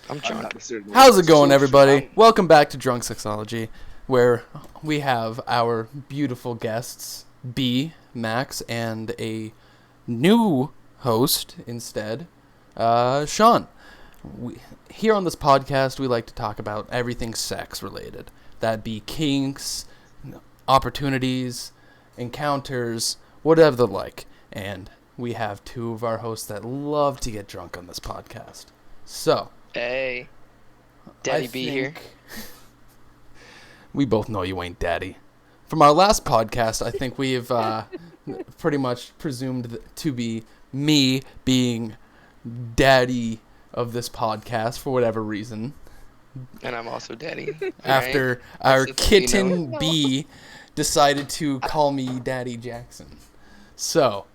I'm drunk. How's it going, everybody? Welcome back to Drunk Sexology, where we have our beautiful guests, B, Max, and a new host instead, Sean. Here on this podcast, we like to talk about everything sex-related. That be kinks, opportunities, encounters, whatever the like. And we have two of our hosts that love to get drunk on this podcast. So... Hey, Daddy B here. We both know you ain't Daddy. From our last podcast, I think we've pretty much presumed to be me being Daddy of this podcast for whatever reason. And I'm also Daddy. After right? our kitten B decided to call me Daddy Jackson. So...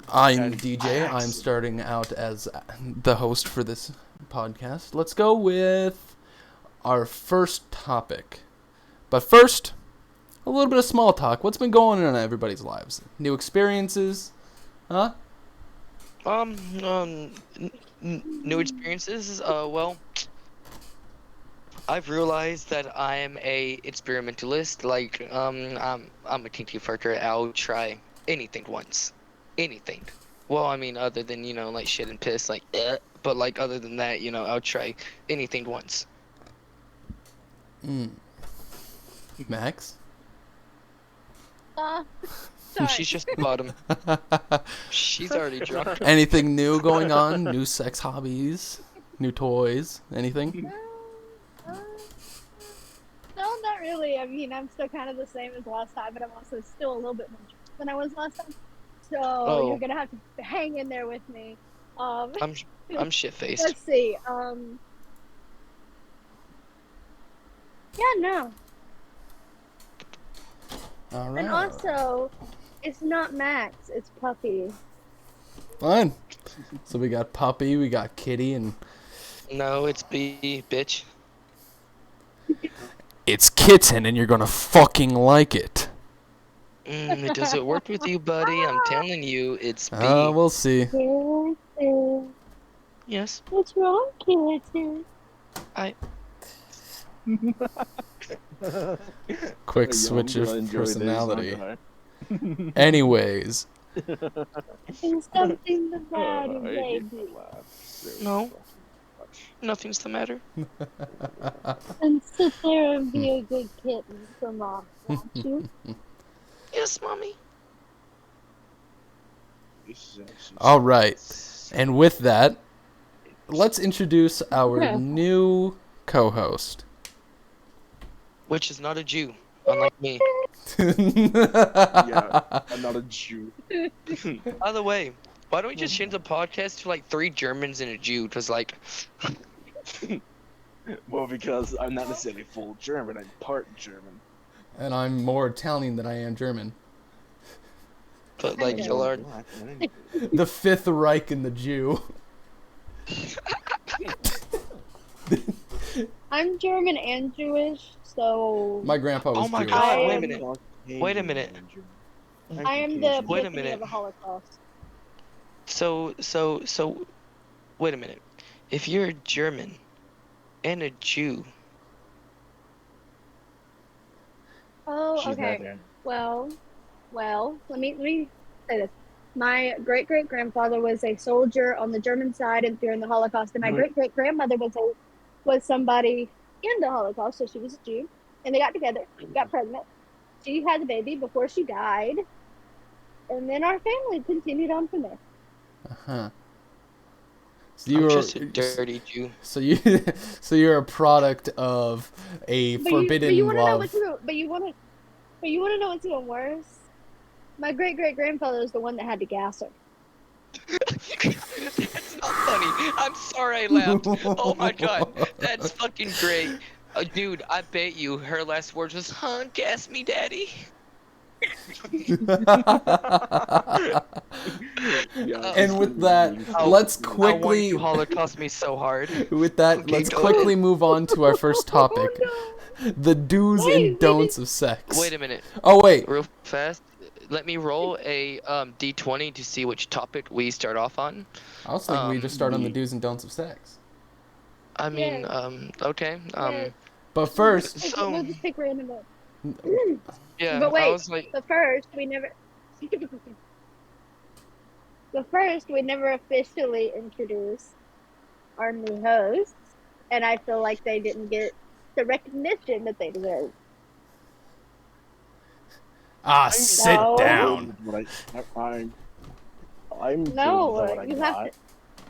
I'm DJ. I'm starting out as the host for this podcast. Let's go with our first topic. But first, a little bit of small talk. What's been going on in everybody's lives? New experiences? Huh? New experiences. Well, I've realized that I am a experimentalist. Like, I'm a kinky fucker. I'll try anything once. Anything. Well, I mean, other than, like shit and piss, like, but like, other than that, I'll try anything once. Max? Sorry. She's just the bottom. She's already drunk. Anything new going on? New sex hobbies? New toys? Anything? No, not really. I mean, I'm still kind of the same as last time, but I'm also still a little bit more drunk than I was last time. So you're gonna have to hang in there with me. I'm shit-faced. Let's see. Yeah, no. All right. And also, it's not Max. It's Puppy. Fine. So we got Puppy, we got Kitty, and... No, it's B, bitch. It's Kitten, and you're gonna fucking like it. Does it work with you, buddy? I'm telling you, it's B. We'll see. Kitten. Yes. What's wrong, Kitten? Quick switch of personality. Anyways. There's something the matter, baby. No. Nothing's the matter. And sit there and be a good kitten for Mom, won't you? Yes, Mommy. All right. And with that, let's introduce our new co-host. Which is not a Jew, unlike me. Yeah, I'm not a Jew. By the way, why don't we just change the podcast to like 3 Germans and a Jew? Cause like... Well, because I'm not necessarily full German, I'm part German. And I'm more Italian than I am German. But like, y'all are... The Fifth Reich and the Jew. I'm German and Jewish, so... My grandpa was Oh my Jewish. god, I wait a am- minute. Wait a minute. I am the Wait a epiphany minute. of the Holocaust. So, wait a minute. If you're a German and a Jew... Oh, She's okay. not there. Well, let me say this. My great-great-grandfather was a soldier on the German side and during the Holocaust, and my great-great-grandmother was somebody in the Holocaust, so she was a Jew. And they got together, got pregnant. She had the baby before she died, and then our family continued on from there. Uh-huh. So I'm you're just a dirty Jew. So you're a product of a forbidden love. But you want to know what's even worse? My great-great-grandfather was the one that had to gas her. That's not funny. I'm sorry I laughed. Oh my god. That's fucking great. Dude, I bet you her last words was, huh, gas me, daddy. And with that, let's I want quickly... you Holocaust me so hard. With that, Okay, let's go quickly move on to our first topic. Oh, The do's and don'ts of sex. Wait a minute. Oh, wait. Real fast. let me roll a d20 to see which topic we start off on. I was thinking we just start on the Me. do's and don'ts of sex. I mean, Yay. okay. Yay. But first, So We'll just pick random ones. yeah, But I wait, was like, but first we never. But first we never officially introduced our new hosts, and I feel like they didn't get the recognition that they deserve. sit No. down. Good with what I'm good with No, what I you have got. to.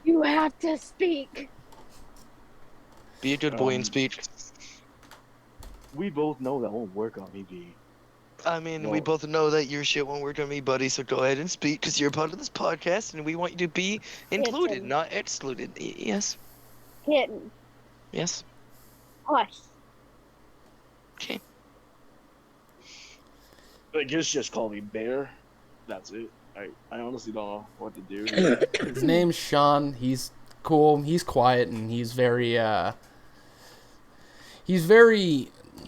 You have to speak. be a good boy and Um, speak. we both know that won't work on me, B. I mean, we Well, both know that your shit won't work on me, buddy. So go ahead and speak, because you're a part of this podcast, and we want you to be included, Kitten. not excluded. Yes, Kitten. yes. Hush. Okay. I guess just call me Bear. That's it. I honestly don't know what to do. His name's Sean. He's cool. He's quiet, and he's very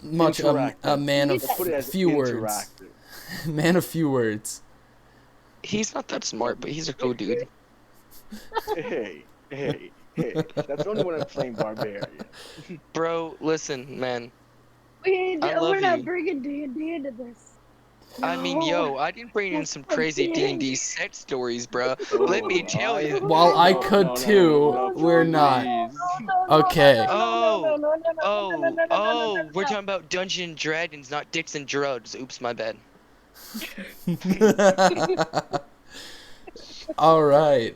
much a Interactive. man of Let's put it as few words. interactive. Man of few words. He's not that smart, but he's a cool dude. Hey. That's only when I'm playing Barbarian. Bro, listen, man. We're love not you. bringing D&D into this. I mean, No. yo, I didn't bring in some crazy D&D sex stories, bro. Let me tell you. While I No, could no, too, no, we're not. please. Okay. We're talking about Dungeons and Dragons, not dicks and drugs. Oops, my bad. All right.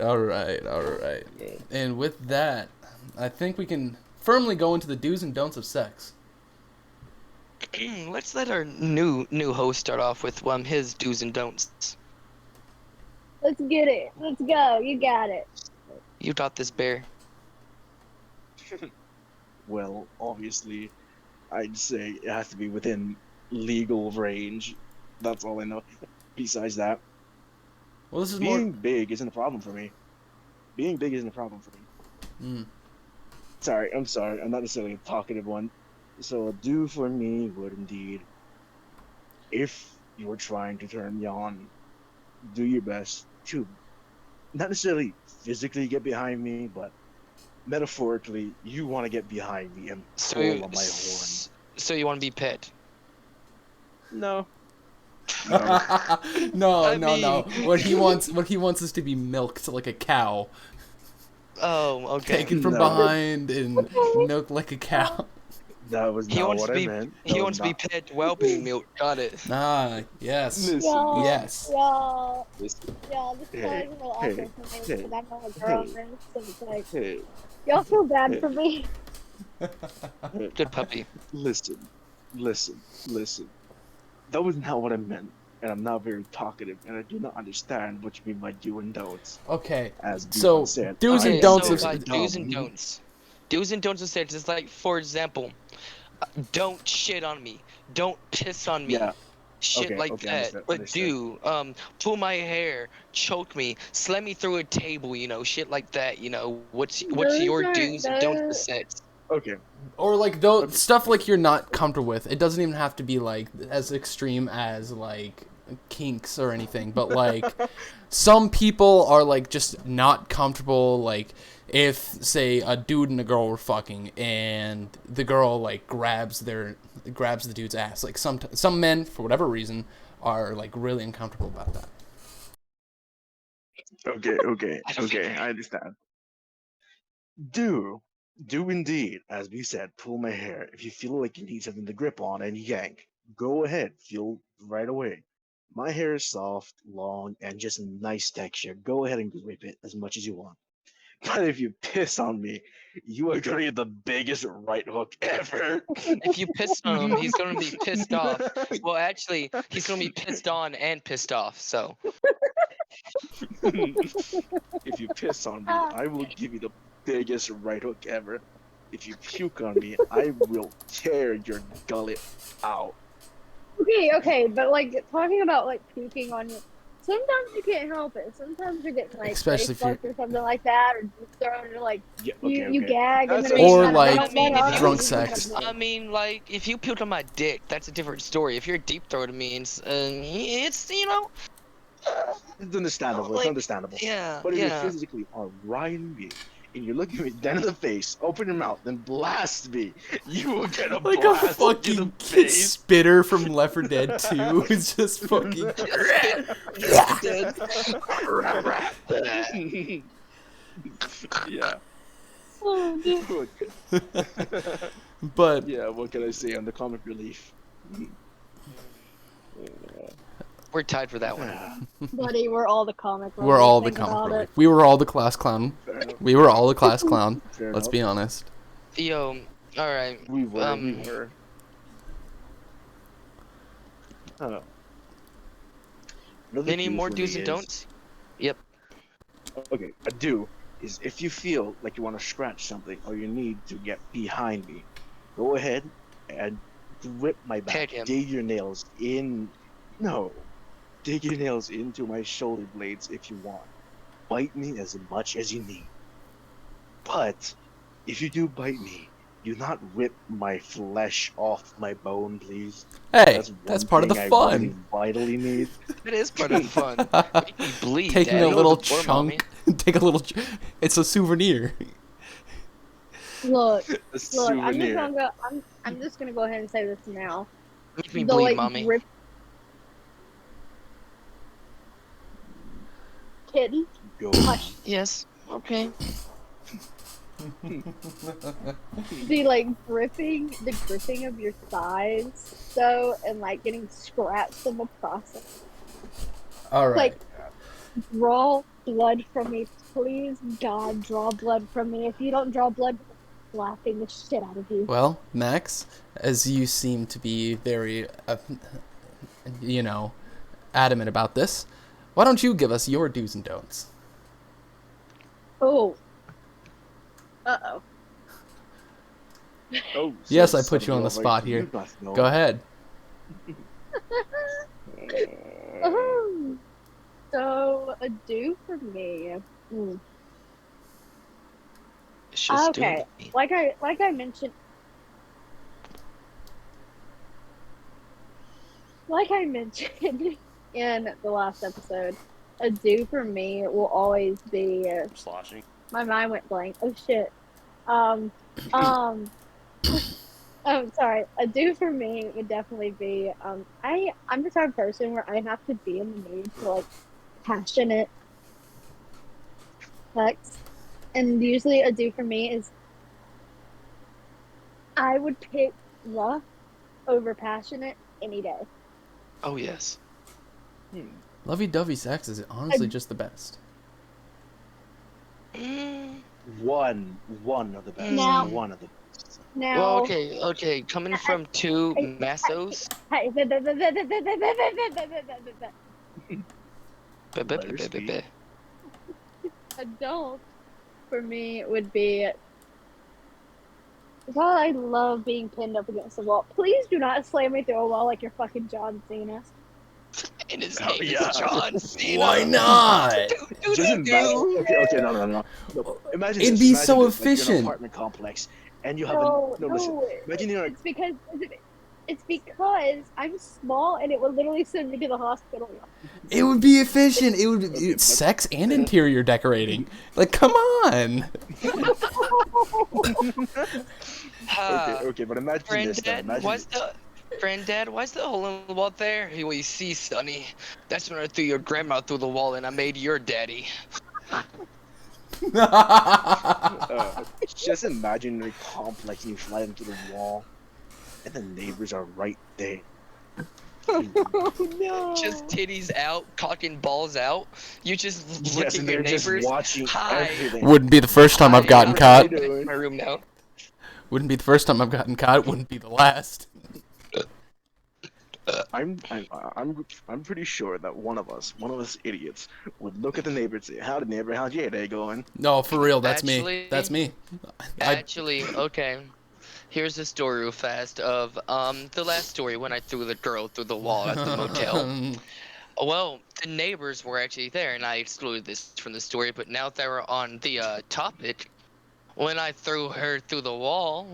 And with that, I think we can firmly go into the do's and don'ts of sex. Let's let our new host start off with his do's and don'ts. Let's get it. Let's go. You got it. You got this, Bear. Well, obviously, I'd say it has to be within legal range. That's all I know. Besides that, Well, this is being big isn't a problem for me. Being big isn't a problem for me. more. I'm sorry. I'm not necessarily a talkative one. So a do for me would indeed, if you're trying to turn me on, do your best to not necessarily physically get behind me, but metaphorically, you want to get behind me and pull on my horn. So you want to be pet? No. No. What he wants is to be milked like a cow. Oh, okay. Taken from behind and milked like a cow. That was not what I meant. He wants to be pet while being milked. Got it. Ah, yes. Listen, Yes. Y'all, listen. this is Hey, a little hey, awkward for me hey, because I'm not a girl, man. So it's like, Hey, y'all feel bad hey. for me. Good puppy. listen. That was not what I meant, and I'm not very talkative, and I do not understand what you mean by do and don'ts. Okay. As So, Beacon said, do's and I don'ts So of by do's and don'ts. Do's and don'ts of sex is like, for example, don't shit on me. Don't piss on me. Yeah. Shit like that. But understood. pull my hair, choke me, slam me through a table, shit like that, What's Those your aren't do's and don'ts of those- sex? Okay. or like stuff like you're not comfortable with. It doesn't even have to be like as extreme as like kinks or anything, but like some people are like just not comfortable, like if say a dude and a girl were fucking and the girl like grabs the dude's ass. Like some men for whatever reason are like really uncomfortable about that. Okay. I understand. Do indeed, as we said, pull my hair. If you feel like you need something to grip on and yank, go ahead. Feel right away. My hair is soft, long, and just a nice texture. Go ahead and grip it as much as you want. But if you piss on me, you are gonna get the biggest right hook ever. If you piss on him, he's gonna be pissed off. Well, actually, he's gonna be pissed on and pissed off, so. If you piss on me, I will give you the biggest right hook ever. If you puke on me, I will tear your gullet out. Okay, but like talking about like puking on you. sometimes you can't help it. Sometimes you're getting like Especially face if you're fucked or something like that, or just thrown or like Yeah. you Okay. you Okay. gag and That's then they Or kind of they like I don't let mean, if up. you, And drunk you just sex. gotta do I it. mean, like, if you puked on my dick, that's a different story. If you're deep throating me, it's It's understandable. It's like, understandable. yeah, But if you yeah. physically are riding me and you're looking me dead in the face, open your mouth, then blast me, you will get a Like a blast in the fucking kid face. spitter from Left 4 Dead 2. It's just fucking. Spit, Left Dead. Yeah. Oh, dude. What But yeah, what can I say on the comic relief? We're tied for that one. Yeah, Buddy, we're all the comic we're relief. all the Think comic about relief. it. We were all the class clown. fair enough. We were all the class clown. Fair Let's enough. be honest. Yo, all right. We were. We were. I don't know. Another Any do more for do's me and is don'ts? Yep. okay. A do is if you feel like you want to scratch something or you need to get behind me, go ahead and grip my back. Peg him. Dig your nails in. No, dig your nails into my shoulder blades if you want. Bite me as much as you need. But if you do bite me, do not rip my flesh off my bone, please. Hey, That's that's one part of the thing I really fun. vitally need. That is part of the fun. Make me bleed, Taking Daddy. a little Or mommy. chunk. Take a little. It's a souvenir. Look, A look. I'm just souvenir. gonna go. I'm just gonna go ahead and say this now. Make me The bleed, like mommy. grip kitten. Go. Hush. Yes. Okay. The gripping of your thighs, though, and like getting scratched in the process. All right. Like, draw blood from me, please, God, draw blood from me. If you don't draw blood, I'm slapping the shit out of you. Well, Max, as you seem to be very, adamant about this, why don't you give us your do's and don'ts? Oh. Uh-oh. Oh, Yes, so I put you on the suddenly, spot like, here. you must know. Go ahead. So, a do for me. It's just Okay, doing me. like I mentioned, in the last episode, a do for me will always be. Sloshing. My mind went blank. Oh shit. Um, um. Oh, sorry. A do for me would definitely be. I'm the type of person where I have to be in the mood for like passionate sex, and usually a do for me is I would pick rough over passionate any day. Oh yes. Lovey-dovey sex is honestly just the best. Mm. One of the best. Now- One of the best. Now, Well, okay. Coming from two massos. hey, adult for me would be. While I love being pinned up against the wall, please do not slam me through a wall like you're fucking John Cena. And his Oh, name yeah. is John Cena. Why not? Just imagine. Okay, no. Imagine It'd this. be Imagine so this, like, you're in efficient. an apartment complex, and you have No, no. Listen. no. Imagine you're. It's because I'm small and it would literally send me to the hospital. It would be efficient. It would be sex and interior decorating. Like, come on. Okay, but imagine this. Though. Granddad, Imagine why's this. why's the hole in the wall there? Well, you see, Sonny, that's when I threw your grandma through the wall and I made your daddy. Just imagine a complex and you fly into the wall, and the neighbors are right there. Oh no! Just titties out, cock and balls out. You just look Yes, at and your they're just neighbors. watching Hi. everything. Wouldn't be the first time I've gotten I'm caught. back in my room now. Wouldn't be the first time I've gotten caught. It wouldn't be the last. I'm pretty sure that one of us idiots, would look at the neighbor and say, "Howdy, neighbor, how's your day going?" No, for real. That's me. Actually- That's me. I, Actually, okay. Here's the story real fast of the last story when I threw the girl through the wall at the motel. Well, the neighbors were actually there, and I excluded this from the story. But now that we're on the topic, when I threw her through the wall,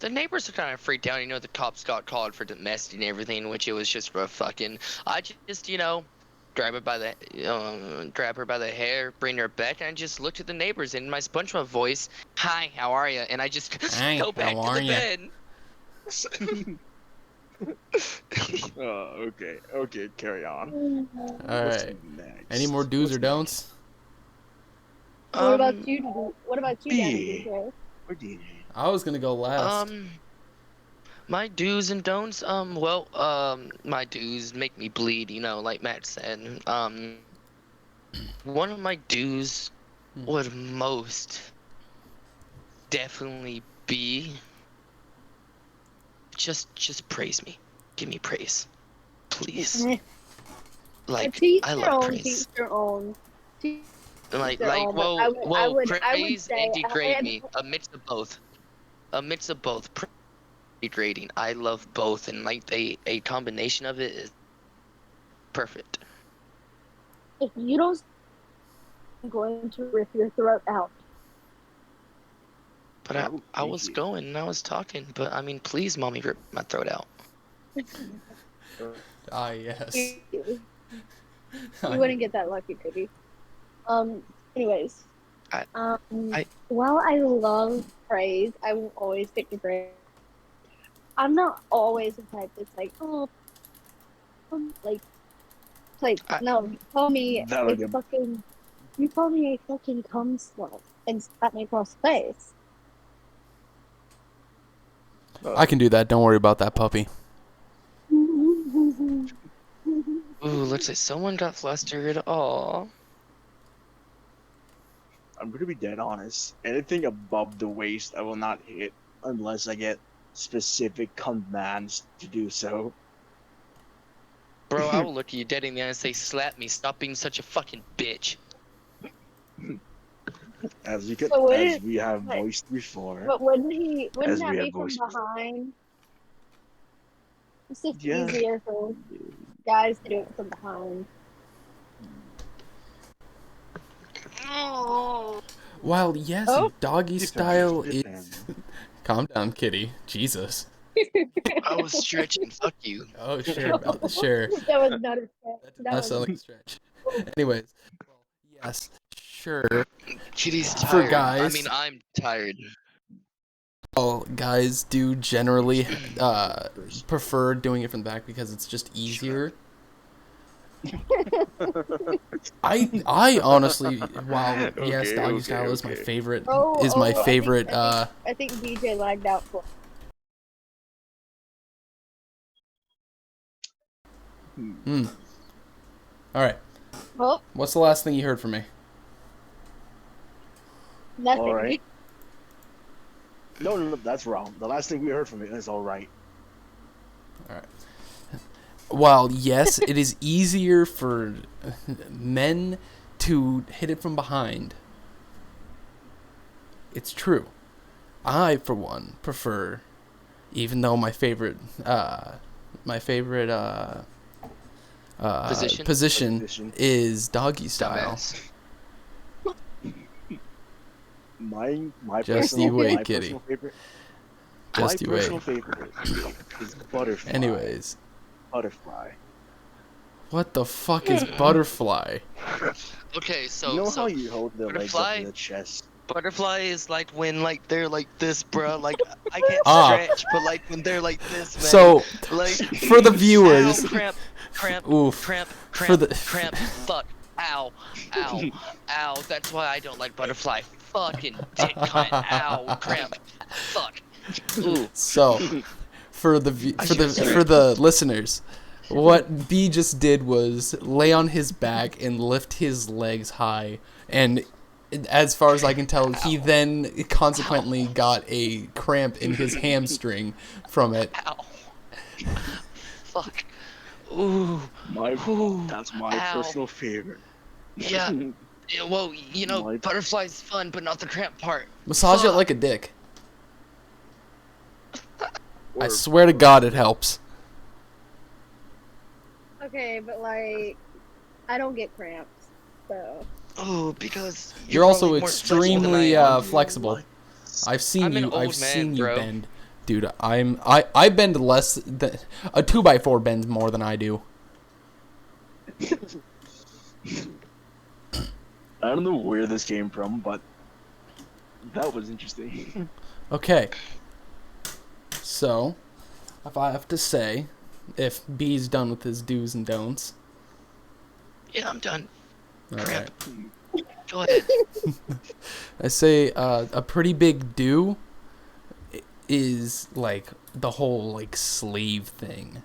the neighbors are kind of freaked out. You know, the cops got called for domestic and everything, which it was just for fucking. I just, grab her by grab her by the hair, bring her back, and I just looked at the neighbors in my SpongeBob voice. Hi, how are you? And I just Hi, go back how to are the ya? bed. Okay, carry on. All What's right. Any next? more do's or What's next? don'ts? What about Um, you? What about you, Daddy B. DJ? What do you need? I was gonna go last. um. My do's and don'ts, my do's make me bleed, like Matt said. One of my do's would most definitely be just praise me. Give me praise. Please. Like, Teach I their love own. Teach praise. their own. Teach their Like, own. But I would, I would praise and say, degrade me. Amidst of both. Amidst of both. Degrading. I love both, and like a combination of it is perfect. if you don't, I'm going to rip your throat out. But Oh, I thank was you. going and I was talking, but I mean, please, mommy, rip my throat out. Ah, yes. You wouldn't get that lucky, baby. Um. Anyways, I, um. I, While I love praise, I will always pick the praise. I'm not always the type that's like, oh, like, I no. That like a You call me a fucking cum slut and slap me across the face. I can do that. Don't worry about that puppy. ooh, looks like someone got flustered. Aw. I'm gonna be dead honest. Anything above the waist, I will not hit unless I get specific commands to do so. Bro, I will look at you dead in the eye and say, slap me, stop being such a fucking bitch. So would As it? we have But, voiced before, but wouldn't he? Wouldn't as we that have be from voiced before. behind? It's just Yeah. easier for guys to do it from behind. While yes, Oh, doggy Depends. style is. Depends. Calm down, kitty. Jesus. I was stretching, fuck you. Oh, sure, sure. that was not a stretch. That did That not was. sound like a stretch. Anyways, well, yes, sure. Kitty's For tired. I mean, guys, I'm tired. all guys do generally First. prefer doing it from the back because it's just easier. I honestly, while yes, doggy style is my favorite, is my favorite. I think DJ lagged out for. Hmm. All right. Oh, What's the last thing you heard from me? nothing. All right. No, that's wrong. The last thing we heard from it is all right. All right. While yes, it is easier for men to hit it from behind. It's true. I, for one, prefer, even though my favorite Position? position is doggy style. Dumbass. My Just personal you wait, my kitty. personal favorite Just you my personal wait. favorite is butterfly. Anyways, Butterfly. what the fuck is butterfly? Okay, You so know how you hold the legs up butterfly, to the chest? butterfly is like when like they're like this, bro. Like I can't Ah. stretch, but like when they're like this, man. So, Like for the viewers, ow, cramp, oof. For the cramp, fuck, ow, ow, ow. That's why I don't like butterfly. Fucking dick cunt, ow, cramp, fuck. Ooh, So, for the I should for the listeners, what B just did was lay on his back and lift his legs high, and as far as I can tell, he then consequently got a cramp in his hamstring from it. ow, fuck. Ooh, ooh, That's my ow. personal favorite. Yeah. Yeah, well, My- butterfly's fun, but not the cramp part. Massage it Fuck. like a dick. I Or- swear to God, it helps. Okay, Okay, but like, I don't get cramps, so. Oh, because You're you're also probably more flexible than I extremely am. flexible. I've seen I'm an you. I've old man, seen you bro. bend, dude. I bend less. A 2x4 bends more than I do. I don't know where this came from, but that was interesting. Okay, so if I have to say, if B's done with his do's and don'ts, Yeah, I'm done. all Crap. right. Go ahead. I say a pretty big do is like the whole like slave thing.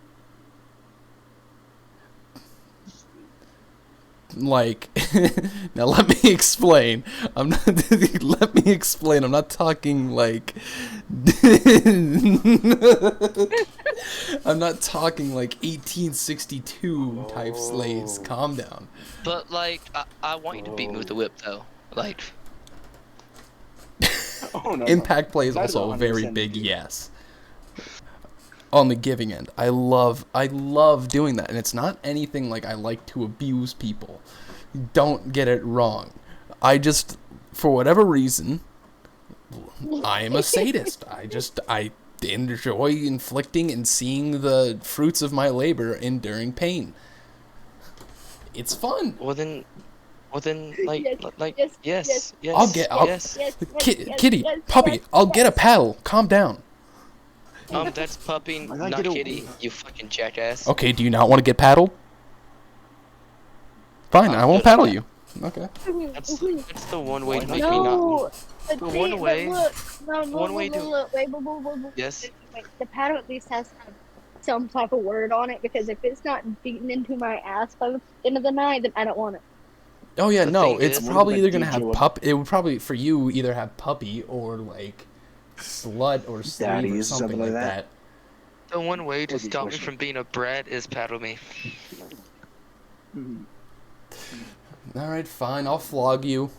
Like, now let me explain. I'm not. Let me explain. I'm not talking like. I'm not talking like 1862 type slaves. Oh. Calm down. But like, I want you to beat me with the Oh. whip, though. Like, Oh no, no. Impact play is That is also a very 100% big you. yes. On the giving end, I love doing that, and it's not anything like I like to abuse people. Don't get it wrong. I just, for whatever reason, I am a sadist. I enjoy inflicting and seeing the fruits of my labor enduring pain. It's fun. well then, like, Yes, like, yes, yes, I'll yes, get, I'll, yes. yes, kitty, yes, puppy, yes, I'll get a yes. paddle. Calm down. That's pupping, I gotta not get a- kitty. You fucking jackass. Okay, do you not want to get paddled? Fine, I won't Dude, paddle you. Okay. That's the one way Why to not? make me not. No, but The see, one but way. look, no, One way to. look, wait, wait. Yes. Wait. The paddle at least has to have some type of word on it because if it's not beaten into my ass by the end of the night, then I don't want it. Oh yeah, The no, thing it's is- I'm probably worried either about gonna DJ have would- pup. It would probably for you either have puppy or like slut or slave or Daddies, something like that. The one way to Okay, stop me question. from being a brat is paddle me. All right, fine. I'll flog you.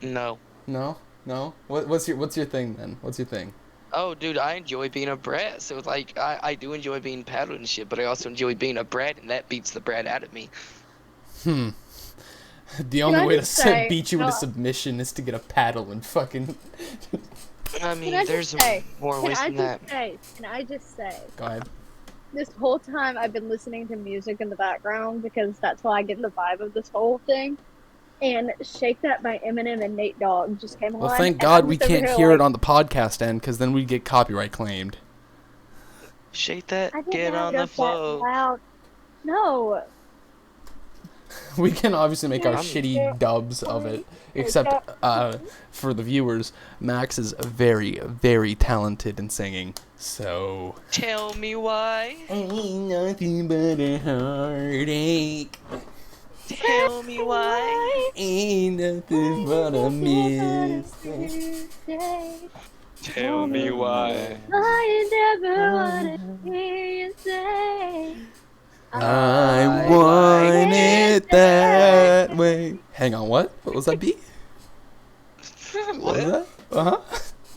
No. No, no. What's your thing then? What's your thing? Oh, dude, I enjoy being a brat. So, like, I do enjoy being paddled and shit, but I also enjoy being a brat, and that beats the brat out of me. The only I way to just say- beat you into no. submission is to get a paddle and fucking. I mean, Can I there's just say? more ways than that. Can I just say? Go ahead. This whole time I've been listening to music in the background because that's how I get the vibe of this whole thing. And "Shake That" by Eminem and Nate Dogg just came Well, on. thank and God I'm we just over can't here hear like, it on the podcast end, because then we'd get copyright claimed. Shake that, I didn't get have on it the up that flow. loud. No. We can obviously make our Yeah. shitty dubs of it, except for the viewers, Max is very, very talented in singing. So Tell me why. ain't nothing but a heartache. Tell me why. Ain't nothing but a mistake. Tell me why. I never wanna hear you say I I want like it it that that way. Hang on, what? What was that beat? What was What? that? Uh-huh.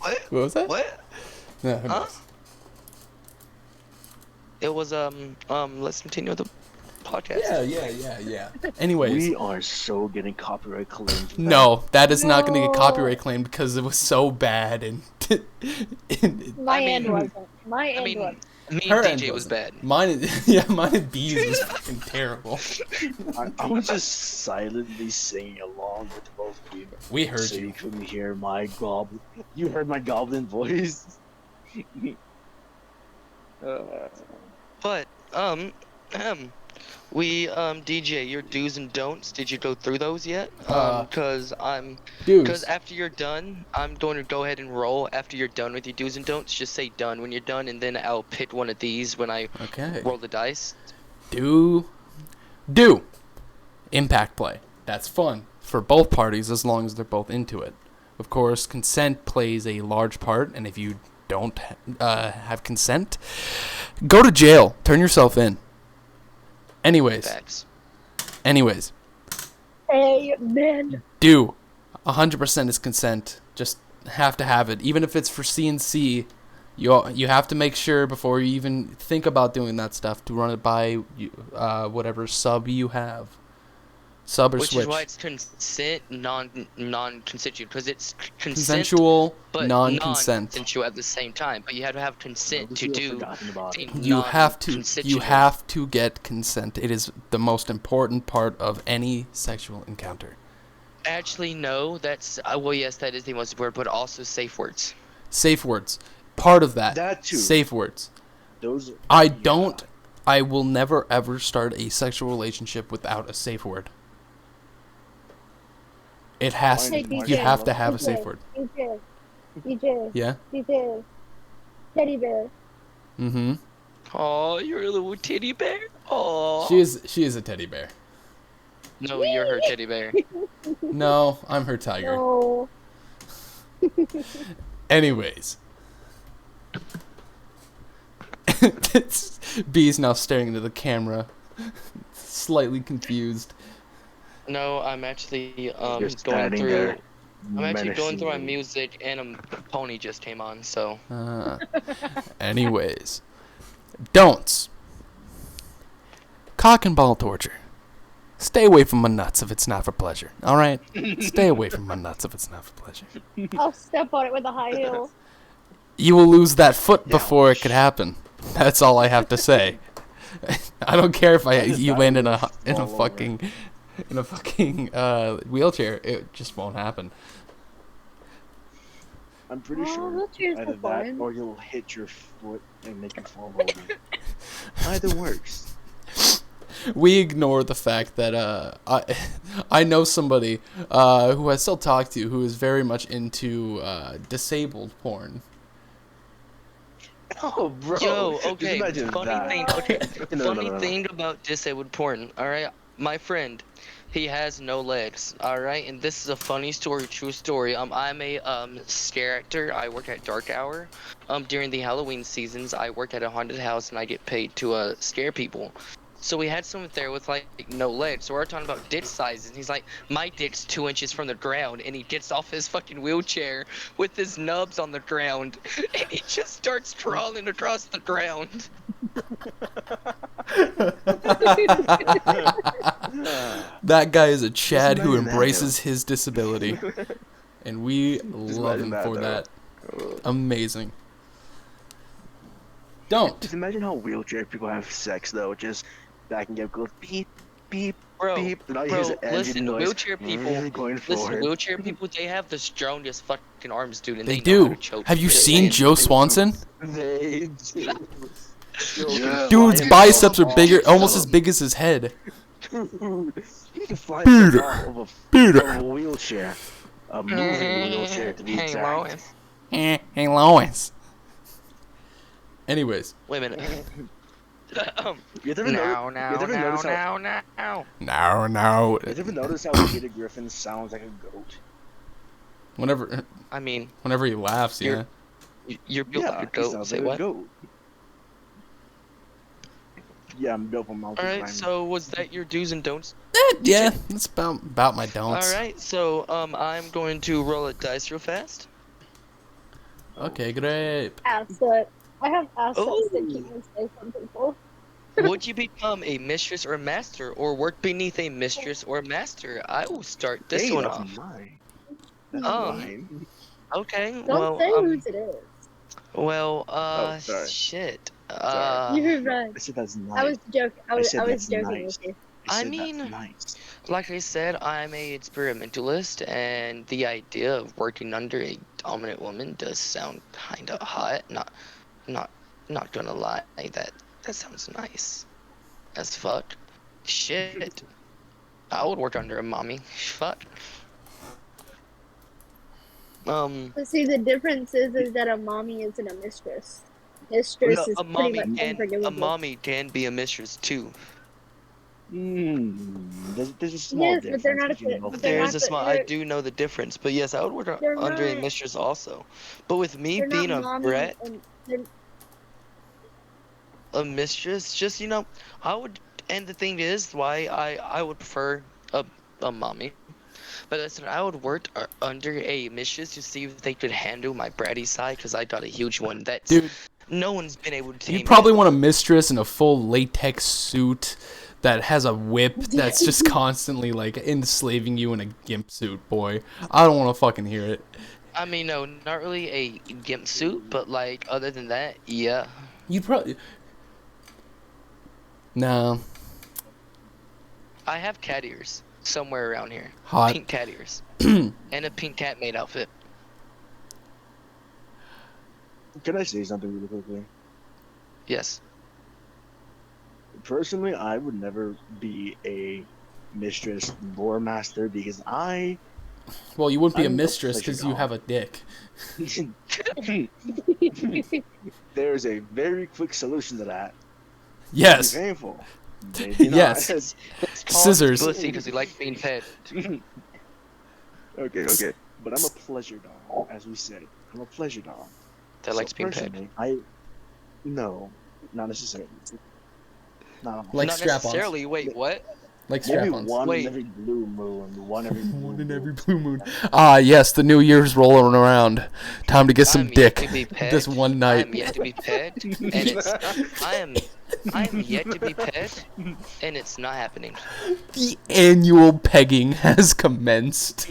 What? What was that? What? No, who Huh? knows? It was let's continue the podcast. Yeah. Anyways, We are so getting copyright claimed. for that. no, that is not going to get No. copyright claimed because it was so bad and, My I mean- end wasn't. My I end mean, wasn't. me her and end DJ was wasn't. bad. Mine, mine and B's was fucking terrible. I was just silently singing along with both of you. We heard So you. you couldn't hear my goblin. You heard my goblin voice. But DJ, your do's and don'ts. Did you go through those yet? Because Dudes, after you're done, I'm going to go ahead and roll. After you're done with your do's and don'ts, just say done when you're done, and then I'll pick one of these when I okay. roll the dice. Do impact play. That's fun for both parties as long as they're both into it. Of course, consent plays a large part, and if you don't have consent, go to jail. Turn yourself in. Anyways, Facts. Amen. do 100% is consent. Just have to have it, even if it's for CNC. You have to make sure before you even think about doing that stuff to run it by whatever sub you have. Sub or Which switch. is why it's consent, non-consensual, because it's consent, Consensual, but non-consent. non-consensual at the same time. But you have to have consent Notice to you have do forgotten about the it. You have to. You non-consensual. have to get consent. It is the most important part of any sexual encounter. Actually, no. That's well, yes, that is the most important, but also safe words. Safe words. Part of that. That too. Safe words. Those. I don't. I will never ever start a sexual relationship without a safe word. It has. Hey, You DJ, have to have a safe word. DJ, Yeah. DJ, teddy bear. Mm-hmm. Oh, you're a little teddy bear. Oh. She is a teddy bear. No, you're her teddy bear. No, I'm her tiger. No. Anyways. B's now staring into the camera, slightly confused. No, I'm actually You're going standing through. there I'm actually going through my menacingly. music, and a pony just came on. So Anyways. Don'ts. Cock and ball torture. Stay away from my nuts if it's not for pleasure. Alright? Stay away from my nuts if it's not for pleasure. I'll step on it with a high heel. You will lose that foot before it Ouch. could happen. That's all I have to say. I don't care if you land in a Fall over. fucking wheelchair. It just won't happen. I'm pretty Oh, sure wheelchairs either are that fun. or you'll hit your foot and make you fall over. Either works. We ignore the fact that I know somebody who I still talk to who is very much into disabled porn. Oh, bro. yo, Just okay. imagine Funny that. thing. Okay, No, funny no. thing about disabled porn. All right, my friend, he has no legs. All right, and this is a funny story, true story. I'm a scare actor. I work at Dark Hour. During the Halloween seasons, I work at a haunted house and I get paid to scare people. So we had someone there with like no legs. So we're talking about dick sizes. And he's like, my dick's 2 inches from the ground, and he gets off his fucking wheelchair with his nubs on the ground, and he just starts crawling across the ground. That guy is a Chad who imagine that, embraces his disability, and we love imagine him that, for though. that. Amazing. Don't. Just imagine how wheelchair people have sex though. Just back and up goes beep, beep, Bro, beep. And all you hear is bro, an engine listen, noise. wheelchair people, Going forward. wheelchair people, they have the strongest fucking arms, dude, and They they know how do. to choke. Have you Just seen saying. Joe Swanson? They do. Yeah. Dude's Flying biceps are off bigger, of almost as them. big as his head. Dude, he can fly Peter, off of Peter. a wheelchair. A moving wheelchair to be Hey, exact. Lois. Hey, Lois. Anyways. Wait a minute. You ever No, notice how No. you ever notice how Peter Griffin sounds like a goat? I mean, Whenever he laughs, yeah. you're built like a he goat. sounds Say like what? a goat. Yeah, I'm built on mountain Alright, climbing. so was that your do's and don'ts? Yeah, that's about my don'ts. Alright, so I'm going to roll a dice real fast. Okay, great. Asset. I have assets that Ooh. keep me safe from people. Would you become a mistress or master, or work beneath a mistress or master? I will start this Hey, one that's off. mine. That's Um, mine. Okay, Don't well, say whose it is. Oh, sorry. shit. Sorry. You're right. I said that's nice. I was joking. I was said that's joking nice. with you. I said mean, that's nice. like I said, I'm a experimentalist, and the idea of working under a dominant woman does sound kind of hot. Not, not gonna lie, that sounds nice as fuck. Shit, I would work under a mommy. Fuck. But see, the difference is that a mommy isn't a mistress. Mistress No, is a pretty much a unforgivable. mommy can be a mistress too. There's a small Yes, but they're difference not a between fit- both. but they're There not is a the- small. I they're- do know the difference, but yes, I would work They're under a not- mistress also. But with me They're being not a mommy brat, and they're, a mistress, just I would. And the thing is, why I would prefer a mommy. But listen, I would work under a mistress to see if they could handle my bratty side, because I got a huge one that's Dude, no one's been able to you tame probably yet. want a mistress in a full latex suit that has a whip that's just constantly like enslaving you in a gimp suit, boy. I don't want to fucking hear it. I mean, no, not really a gimp suit, but like other than that, yeah. You'd probably no I have cat ears somewhere around here. hot. Pink cat ears. And a pink cat made outfit. Can I say something really quickly? Yes. Personally, I would never be a mistress or master because Well, you wouldn't be a I'm a mistress pleasure because you dog. have a dick. There's a very quick solution to that. Yes. Be painful. Maybe Yes. not. Scissors. Because he likes being fed. Okay. But I'm a pleasure dog, as we said. I'm a pleasure dog. That likes being fed. personally, no, not necessarily. Not Like Not strap-ons. necessarily. Wait, what? Like maybe strap-ons. one Wait. in every blue moon. One every One in every blue blue moon. Ah, yes, the new year's rolling around. Time to get some I'm dick yet to be pet. this one night. I'm yet to be pet, and it's I am yet to be pet, and it's not happening. The annual pegging has commenced.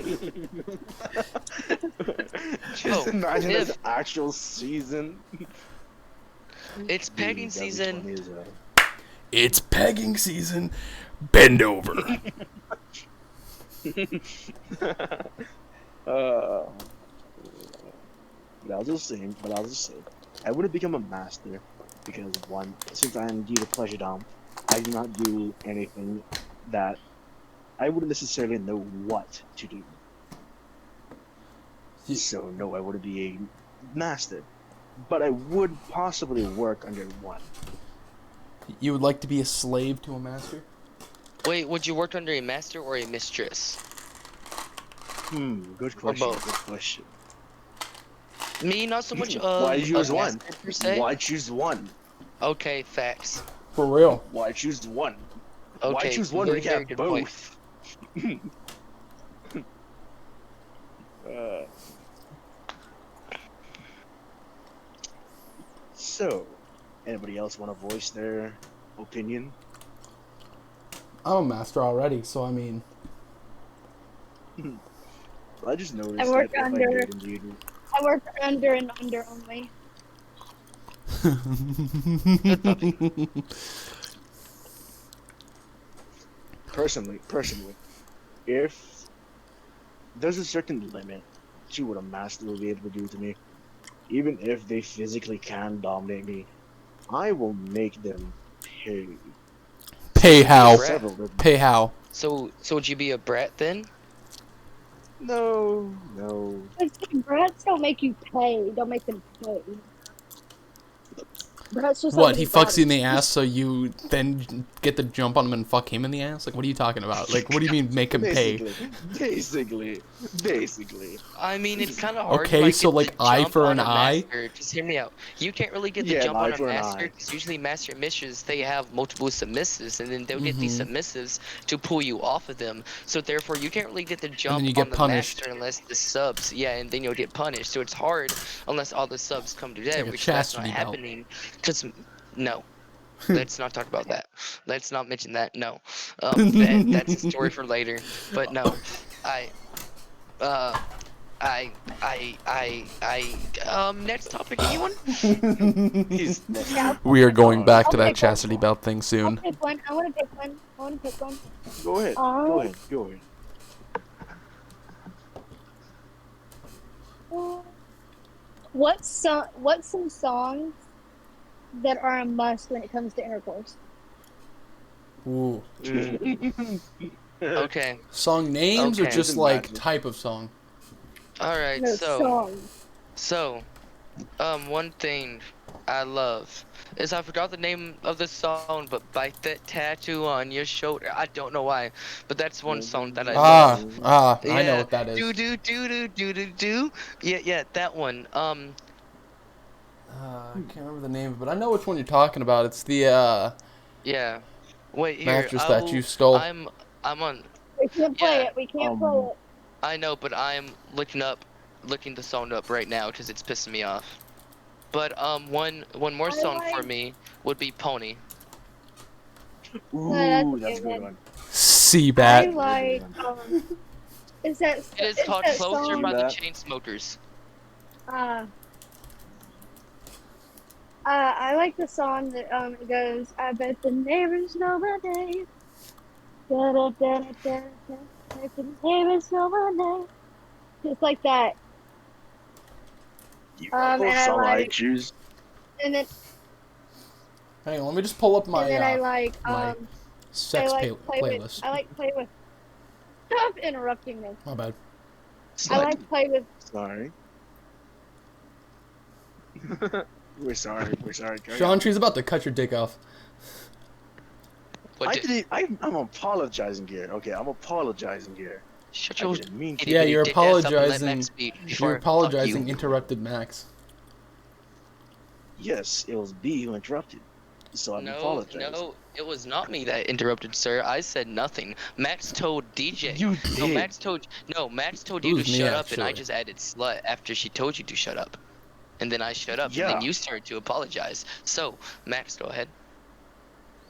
Just Oh, imagine if- this actual season. It's pegging Dude, that'd be season. funny as hell. It's pegging season. Bend over. uh, but I'll just say, I wouldn't become a master because one, since I am due to pleasure dom, I do not do anything that I wouldn't necessarily know what to do. So no, I wouldn't be a master, but I would possibly work under one. You would like to be a slave to a master? Wait, would you work under a master or a mistress? Good question. both. Good question. Me, not so much. Why choose a one? master per se. Why choose one? Okay, facts. For real. Why choose one? Why Okay, choose one when you very can have good point. both? So, anybody else want to voice their opinion? I'm a master already, so I mean... I just noticed I work that if under- I did indeed, I work under and under only. personally, if there's a certain limit to what a master will be able to do to me, even if they physically can dominate me, I will make them pay. Pay how? Several of them. Pay how? So would you be a brat then? No. Brats don't make you pay. Don't make them pay. Brats just What, like he big fucks you in bodies. the ass so you then get the jump on him and fuck him in the ass? Like, what are you talking about? Like, what do you mean make him pay? Basically. I mean, it's kind of hard. Okay, to, like, so, get like, the eye jump for on an a eye? master. Just hear me out. You can't really get the Yeah, jump eye on a for an master eye. because usually master and mistress they have multiple submissives, and then they'll get Mm-hmm. these submissives to pull you off of them. So therefore, you can't really get the jump you get on the punished. master unless the subs. Yeah, and then you'll get punished. So it's hard unless all the subs come to that, like a which that's not chastity belt. happening. Because no. Let's not talk about that. Let's not mention that. No, that's a story for later. But no, next topic. Anyone? We are going back to Okay, that chastity belt thing I'll soon. pick one. I want to pick one. Go ahead. Go ahead. What's some songs that are a must when it comes to intercourse? Ooh. Okay. Song names or Okay. just like Imagine. type of song? All right. No So, songs. one thing I love is I forgot the name of the song, but bite that tattoo on your shoulder. I don't know why, but that's one song that I love. I know what that is. Do. Yeah, that one. I can't remember the name, but I know which one you're talking about. It's the Yeah. Wait here. mattress that you stole. I'm on. We can't play Yeah. it. We can't play it. I know, but I'm looking the song up right now because it's pissing me off. But one more I song for like. me would be Pony. No, that's Ooh, a that's good a good one. one. I Seabat. Very good like. one. Is that It is is called that Closer See song? by the that? Chainsmokers. Uh, I like the song that it goes. I bet the neighbors know my name. Da da da da da da. I bet the neighbors know my name. Just like that. You got a whole And I song I like, choose. and then Hang on, let me just pull up my I like my sex playlist. I like play with. Stop interrupting me. My bad. I What? like play with. Sorry. We're sorry. We're sorry. Carry Sean, on. she's about to cut your dick off. What I did? didn't. I'm apologizing here. Okay, I'm apologizing here. Shut I your didn't mean itty Yeah, to. bitty you're dick ass up and let Max apologizing. speak You're before I fuck you. apologizing. Interrupted Max. Yes, it was B who interrupted. So I'm No, apologizing. no, it was not me that interrupted, sir. I said nothing. Max told DJ. You No, did. Max told It you to was me shut up, and I actually. just added slut after she told you to shut up. And then I shut up, and then Yeah. you started to apologize. So, Max, go ahead.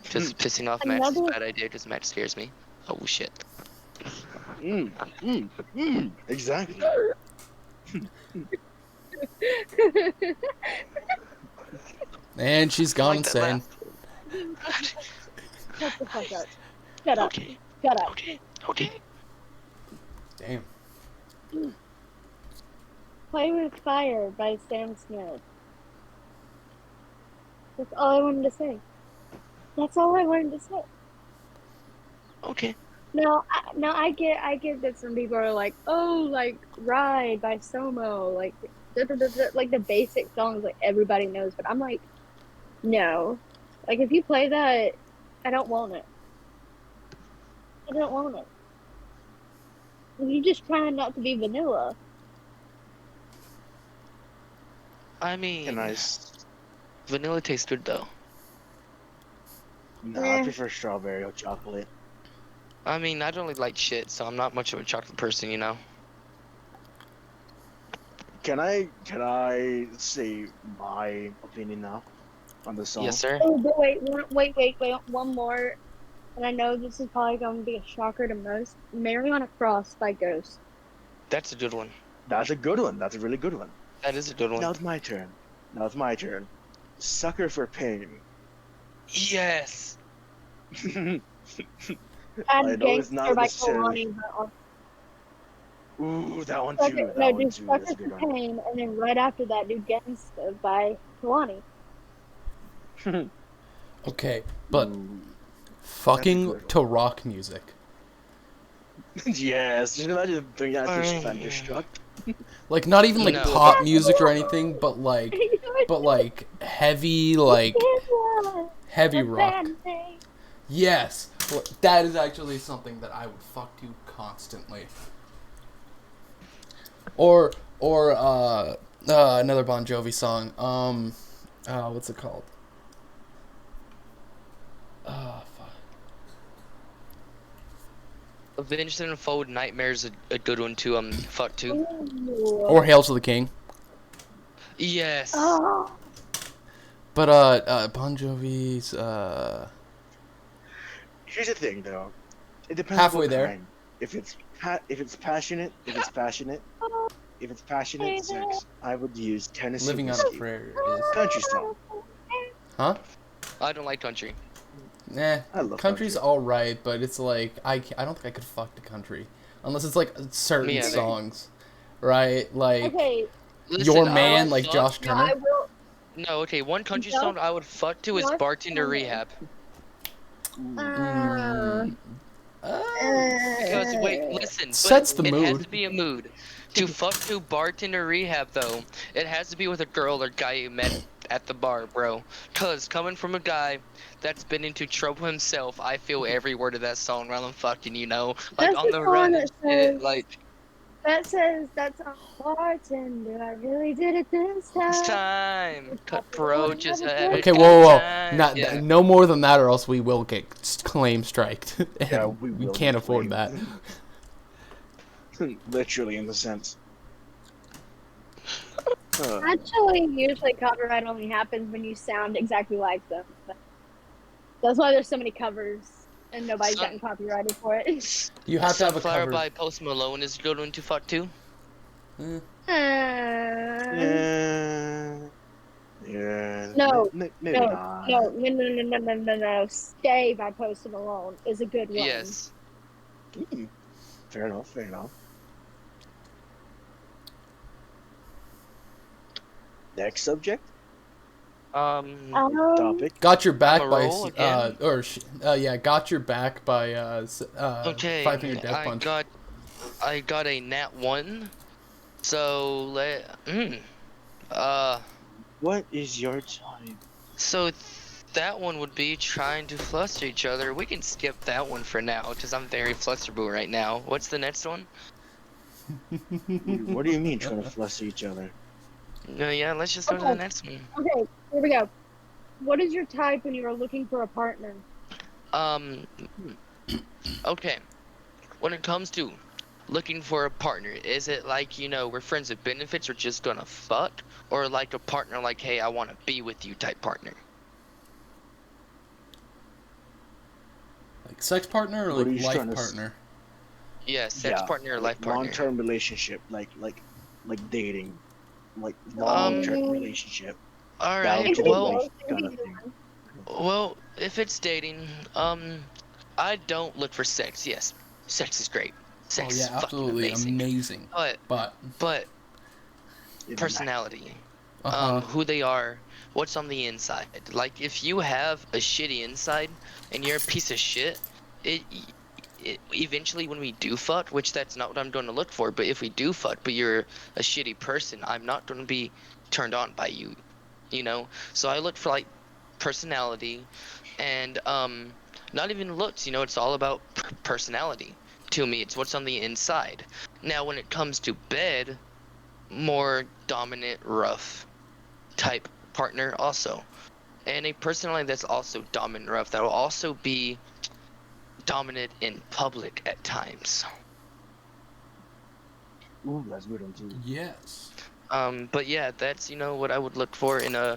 Just pissing off Max is a Another. bad idea because Max scares me. Oh shit. Exactly. And she's I gone like that insane. laugh. Shut the fuck up. Shut up. Okay, Shut up. okay, okay. Damn. Play with Fire by Sam Smith. That's all I wanted to say. That's all I wanted to say. Okay. No, I get that some people are like, oh, like Ride by Somo, like, like the basic songs like everybody knows. But I'm like, no, like if you play that, I don't want it. I don't want it. You just trying not to be vanilla. I Can I? mean, vanilla tastes good though. No, I Eh, prefer strawberry or chocolate. I mean, I don't really like shit, so I'm not much of a chocolate person, you know. Can I? Can I say my opinion now on the Yes, song? sir. oh, but wait, one more. And I know this is probably going to be a shocker to most. Mariana Cross by Ghost. That's a good one. That's a good one. That's a really good one. That is a good one. Now it's my turn. Now it's my turn. Sucker for Pain. Yes. And I know it's Gangster not by necessarily. Kalani. Ooh, that one Sucker, too. no, That one do too. That's Sucker a good for one. Pain, and then right after that, do Gangsta by Kalani. Okay, but Ooh, that's a fucking good to one. rock music. Yes, just imagine bringing that to Thunderstruck. Like not even like No. pop music or anything, but heavy heavy A rock. bad name. Yes, well, that is actually something that I would fuck to constantly. Or another Bon Jovi song. What's it called? Fuck. Avenged Sevenfold Nightmare's a good one to fuck to. Ooh. Or Hail to the King. Yes. Oh, But Bon Jovi's Here's the thing, though. It depends on halfway what there. kind. If it's passionate, if it's passionate baby. sex, I would use Tennessee Living on a whiskey. Prayer is. Country song. Huh? I don't like country. Nah, I love country's country. alright, but it's like I don't think I could fuck the country unless it's like certain Me either. songs, right? Like Okay, Your Listen, I Man, will like fuck. Josh no, I Turner. will. No, okay, one country Just, song I would fuck to is just Bartender tell me. Rehab. Uh, Mm, Because wait, uh, listen, but sets the it has mood. to be a mood. To fuck to Bartender Rehab though, it has to be with a girl or guy you met at the bar, bro. Cause coming from a guy that's been into trouble himself, I feel every word of that song while I'm fucking, you know, like that's on the the song run and shit. Like that's on bartender. I really did it this this time. time, I bro, wanna just have a had good a Okay, good whoa, whoa, whoa. time. Not Yeah. no more than that, or else we will get claim striked, Yeah, and we we will can't get afford claimed. that. Literally, in the sense. Uh, Actually, usually copyright only happens when you sound exactly like them. But that's why there's so many covers and nobody's Sun, gotten copyrighted for it. You have to have a Sunflower cover. by Post Malone is going to fuck too. Eh, Uh, yeah, yeah, no, maybe no, not. no, no, no, no, no, no, no, no. Stay by Post Malone is a good one. Yes. Hmm, fair enough, fair enough. Next subject Um, or Um, topic. Got Your I'm a Back by roll again. Got Your Back by Five Finger Okay, Death Punch. I got a nat 1. So uh What is your type? so that one would be trying to fluster each other. We can skip that one for now because I'm very flusterable right now. What's the next one? What do you mean trying to fluster each other? No, yeah, let's just go to the okay, next one. okay, here we go. What is your type when you are looking for a partner? Um, Hmm. okay. When it comes to looking for a partner, is it like, we're friends with benefits or just gonna fuck? Or like a partner like, hey, I wanna be with you type partner? Like sex partner or What are like you life trying to? partner? Yeah, sex Yeah, partner or like life partner. long-term relationship, like dating, like Um, long-term relationship, down alright, It to could the be well, life both. It could kind be of either thing. one. well, if it's dating, I don't look for sex. Yes, sex is great. Oh Sex yeah, is fucking absolutely amazing. amazing. But, But but Immaculate. personality, uh-huh. who they are, what's on the inside. Like if you have a shitty inside and you're a piece of shit, it, it eventually when we do fuck, which that's not what I'm going to look for, but if we do fuck, but you're a shitty person, I'm not going to be turned on by you, you know? So I look for like personality and not even looks, it's all about personality. To me, it's what's on the inside. Now when it comes to bed, more dominant, rough type partner also. And a personality that's also dominant, rough, that will also be dominant in public at times. Ooh, that's good one too. Yes. But yeah, that's what I would look for in a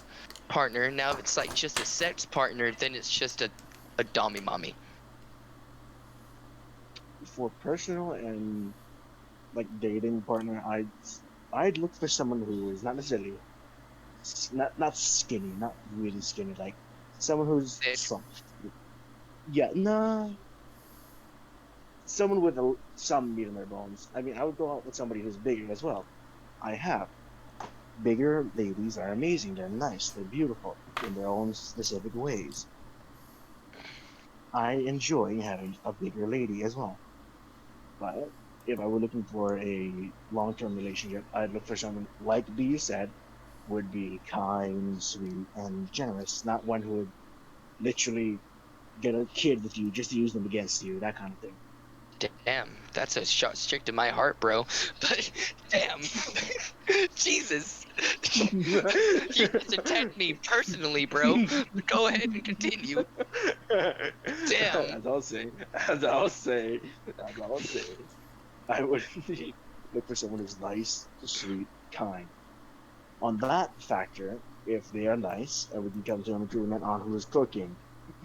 partner. Now, if it's like just a sex partner, then it's just a dommy mommy. For personal and like dating partner, I'd look for someone who is not necessarily not skinny, not really skinny, like someone who's Thick. soft. Yeah, nah, someone with some meat on their bones. I mean, I would go out with somebody who's bigger as well. I have. Bigger ladies are amazing. They're nice. They're beautiful in their own specific ways. I enjoy having a bigger lady as well. But if I were looking for a long-term relationship, I'd look for someone like B said, would be kind, sweet, and generous. Not one who would literally get a kid with you just to use them against you, that kind of thing. Damn, that's a shot straight to my heart, bro. But damn, Jesus, you just attacked me personally, bro. Go ahead and continue. Damn. As I'll say, as I'll say, as I'll say, I would look for someone who's nice, sweet, kind. On that factor, if they are nice, and we can come to an agreement on who's cooking.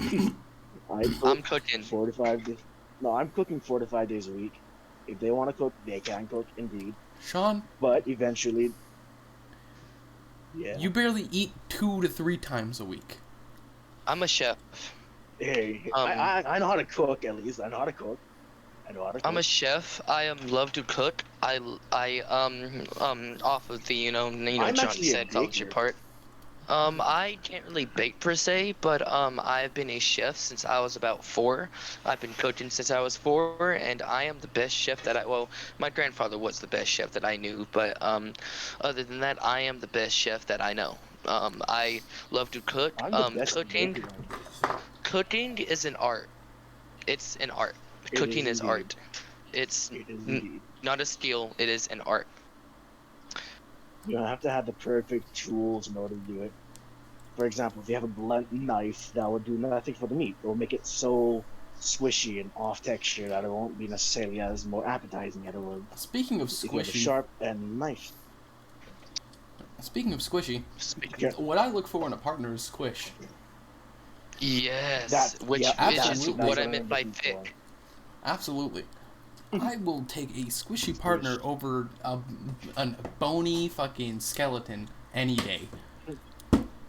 I cook I'm cooking. 45 days. No, I'm cooking 45 days a week. If they want to cook, they can cook indeed. Sean, But eventually, yeah. you barely eat 2 to 3 times a week. I'm a chef. Hey, Um, I know how to cook at least. I know how to cook. I know how to I'm a cook. chef. I love to cook. Off of the I'm John actually a said fellowship baker. part. I can't really bake per se, but I've been a chef since I was about 4. I've been cooking since I was 4, and I am the best chef well, my grandfather was the best chef that I knew, but other than that, I am the best chef that I know. I love to cook. I'm the best Cooking, baker. cooking is an art. It's an art. It is Cooking is indeed. art. It's It is indeed. not a skill. It is an art. You don't have to have the perfect tools in order to do it. For example, if you have a blunt knife, that would do nothing for the meat. It will make it so squishy and off texture that it won't be necessarily as more appetizing as it would Speaking of if you have a squishy, sharp and knife. speaking of squishy, Speaking. Yeah, what I look for in a partner is squish. Yes, which is just Absolutely. what that's I what I'm meant by looking for. thick. Absolutely. I will take a squishy partner Squish. over a bony fucking skeleton any day.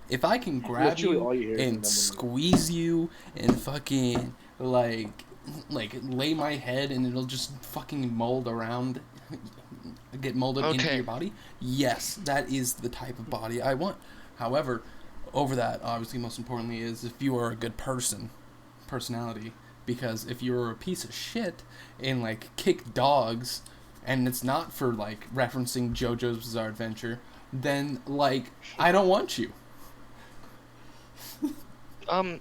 If I can grab Literally, you all you hear from and them when squeeze you and fucking like lay my head and it'll just fucking mold around, get molded into Okay. your body, yes, that is the type of body I want. However, over that, obviously, most importantly, is if you are a good personality. Because if you're a piece of shit and like kick dogs, and it's not for like referencing JoJo's Bizarre Adventure, then like I don't want you. Um,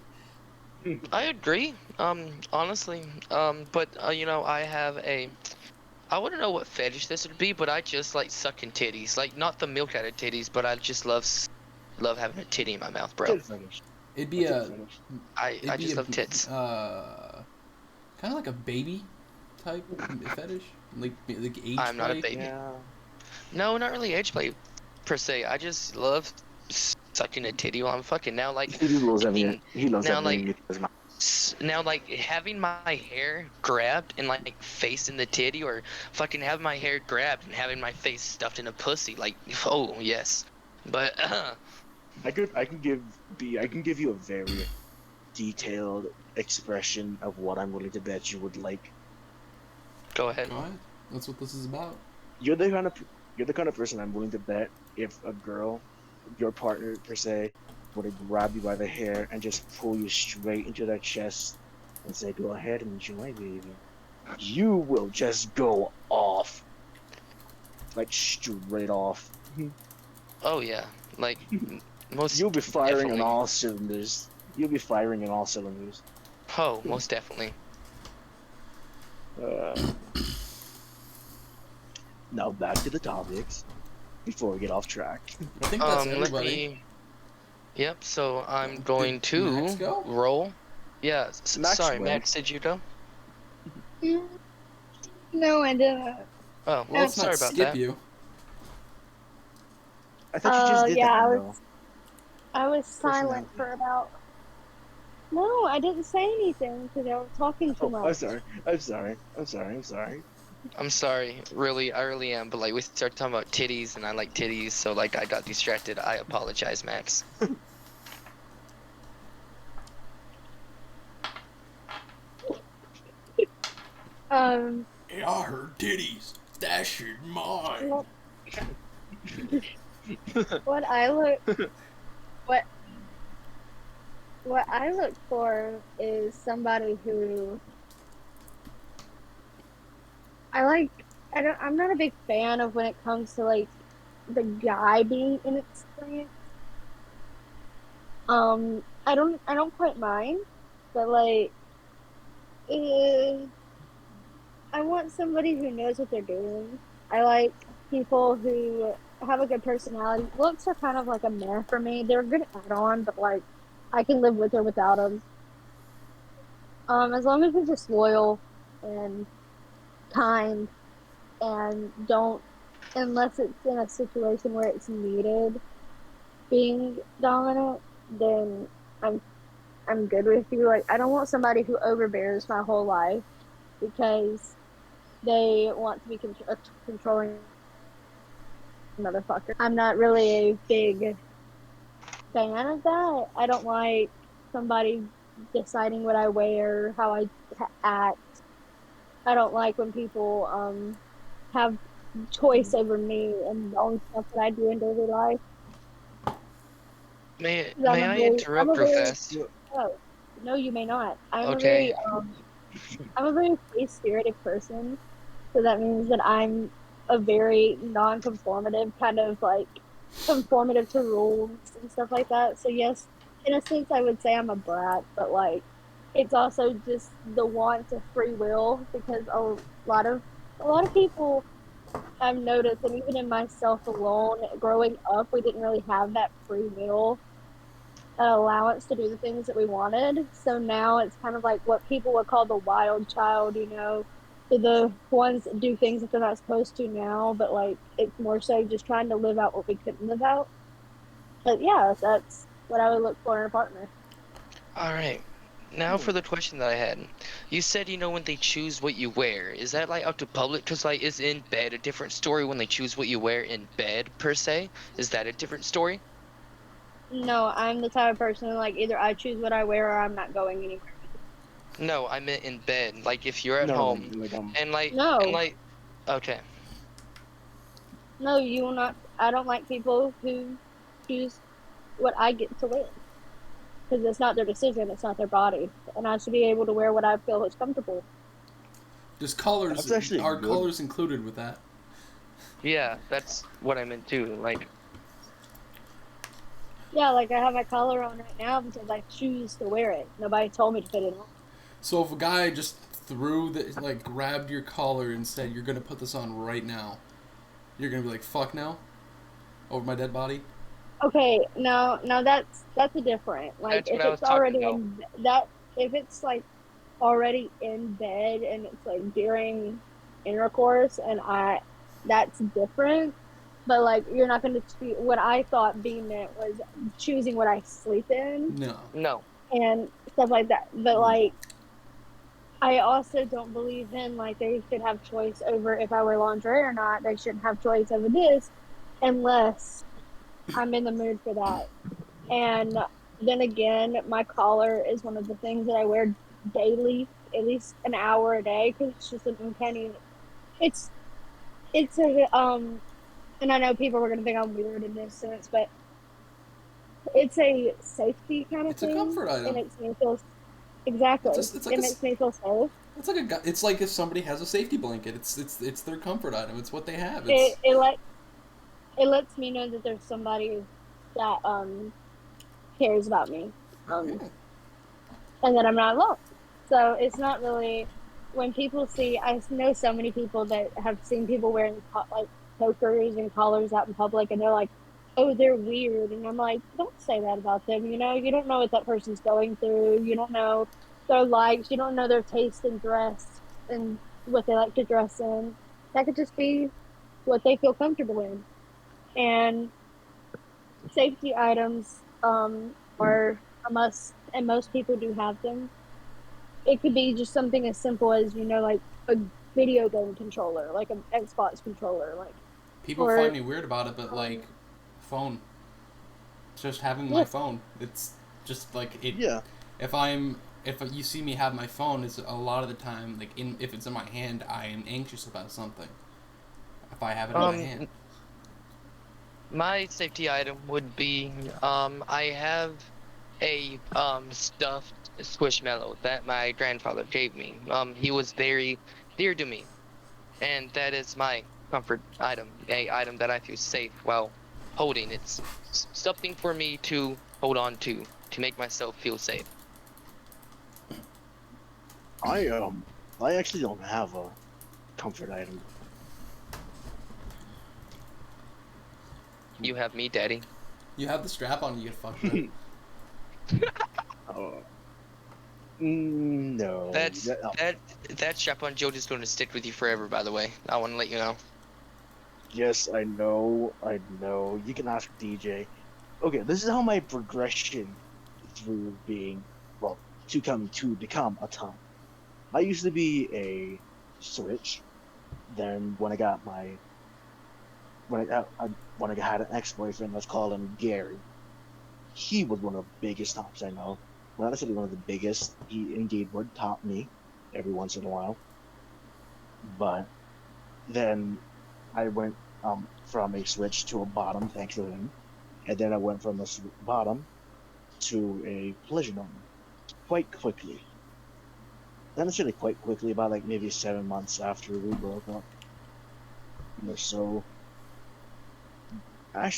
I agree. Honestly. But I have a. I wouldn't know what fetish this would be, but I just like sucking titties. Like not the milk out of titties, but I just love having a titty in my mouth, bro. tit fetish. It'd A be tit a fetish. I just love tits. kind of like a baby type fetish, like age I'm not a play. baby. Yeah. No, not really age play per se. I just love sucking a titty while I'm fucking. Now, like, He loves having it. fucking- He loves now, having like, it as my. now, like, having my hair grabbed and like face in the titty, or fucking having my hair grabbed and having my face stuffed in a pussy. Like, oh yes, but I can give you a very detailed expression of what I'm willing to bet you would like. go ahead. Go ahead. That's what this is about. You're the kind of you're the kind of person I'm willing to bet if a girl, your partner per se, were to grab you by the hair and just pull you straight into their chest and say, "Go ahead and enjoy, baby." You will just go off, like straight off. Oh yeah, like most You'll be firing on definitely. all cylinders. You'll be firing on all cylinders. Oh, most definitely. Uh, Now back to the topics before we get off track. I think that's Let everybody. me. Yep. So I'm Did going Max to go? roll. Yeah. Sorry, Maxwell, Max. Did you go? Mm, no, I didn't. Oh, Well, let's not sorry about skip that. you. I thought you just did Yeah, that one though. I was silent Personality. for about. No, I didn't say anything because I was talking too Oh, I'm much. sorry. I'm sorry. I'm sorry. I'm sorry. I'm sorry. Really, I really am. But like, we started talking about titties, and I like titties, so like, I got distracted. I apologize, Max. Um, Yeah, I heard titties. That shit mine. what, what I look what what I look for is somebody who I like. I'm not a big fan of when it comes to like the guy being inexperienced. I don't quite mind, but like, eh, I want somebody who knows what they're doing. I like people who have a good personality. Looks are kind of like a meh for me. They're a good add-on, but like, I can live with or without them. As long as they're just loyal and kind and don't, unless it's in a situation where it's needed, being dominant, then I'm I'm good with you. Like, I don't want somebody who overbears my whole life because they want to be a controlling motherfucker. I'm not really a big fan of that. I don't like somebody deciding what I wear, how I act. I don't like when people have choice over me and the only stuff that I do in daily life. May 'Cause May I I'm a interrupt real very fast? You oh, no, you may not. Okay. I'm a very free spirited person. So that means that I'm a very non-conformative kind of like conformative to rules and stuff like that. So yes, in a sense, I would say I'm a brat, but like it's also just the want of free will because lot of a lot of people I've noticed, and even in myself alone, growing up, we didn't really have that free will. an allowance to do the things that we wanted. So now it's kind of like what people would call the wild child, so the ones that do things that they're not supposed to now, but like it's more so just trying to live out what we couldn't live out. But yeah, that's what I would look for in a partner. All right. Now for the question that I had. You said, when they choose what you wear, is that like out to public? Because like, is in bed a different story when they choose what you wear in bed per se? Is that a different story? No, I'm the type of person like either I choose what I wear or I'm not going anywhere. No, I meant in bed. Like if you're at No, home like and No, like, okay. no, you will not. I don't like people who choose what I get to wear because it's not their decision, it's not their body, and I should be able to wear what I feel is comfortable. There's colors. that's actually Are good. colors included with that? Yeah, that's what I meant too. Like, Yeah, like I have my collar on right now because I choose to wear it. Nobody told me to put it on. So if a guy just grabbed your collar and said, "You're gonna put this on right now," you're gonna be like, "Fuck no," over my dead body. Okay, now that's a different. Like that's if what I was it's talking already about. in that if it's like already in bed and it's like during intercourse and I that's different. But like you're not going to what I thought being meant was choosing what I sleep in No. No. and stuff like that. But like I also don't believe in like they should have choice over if I wear lingerie or not. They shouldn't have choice over this unless I'm in the mood for that. And then again, my collar is one of the things that I wear daily, at least an hour a day, because it's just an uncanny. It's it's a and I know people are gonna think I'm weird in this sense, but it's a safety kind of It's a thing. comfort It item. makes me feel exactly. It's like It makes me feel safe. it's like if somebody has a safety blanket. It's their comfort item. It's what they have. It It's it let it lets me know that there's somebody that cares about me. Um, yeah. and that I'm not alone. So it's not really when people see. I know so many people that have seen people wearing like chokers and collars out in public, and they're like, "Oh, they're weird," and I'm like, "Don't say that about them. You don't know what that person's going through. You don't know their likes. You don't know their taste in dress and what they like to dress in. That could just be what they feel comfortable in." And safety items are a must, and most people do have them. It could be just something as simple as like a video game controller, like an Xbox controller, like People find or me weird about it, but like, um, phone. Just having my yeah, phone. It's just like it. Yeah, If you see me have my phone, it's a lot of the time if it's in my hand, I am anxious about something. If I have it in my Um, hand. my safety item would be I have a stuffed squishmallow that my grandfather gave me. He was very dear to me, and that is my comfort item, a item that I feel safe while holding. It's something for me to hold on to make myself feel safe. I I actually don't have a comfort item. You have me, Daddy. You have the strap on, you get fucked with. Oh, no. That's that strap on Joe is going to stick with you forever. By the way, I want to let you know. Yes, I know. I know. You can ask DJ. Okay, this is how my progression through being, well, to become a Tom. I used to be a Switch. Then when I had an ex-boyfriend, let's call him Gary. He was one of the biggest tops I know. Not necessarily one of the biggest. He indeed would top me every once in a while. But then I went from a Switch to a bottom thanks to him, and then I went from a bottom to a pleasure dome quite quickly. Not necessarily quite quickly, about like maybe 7 months after we broke up. So I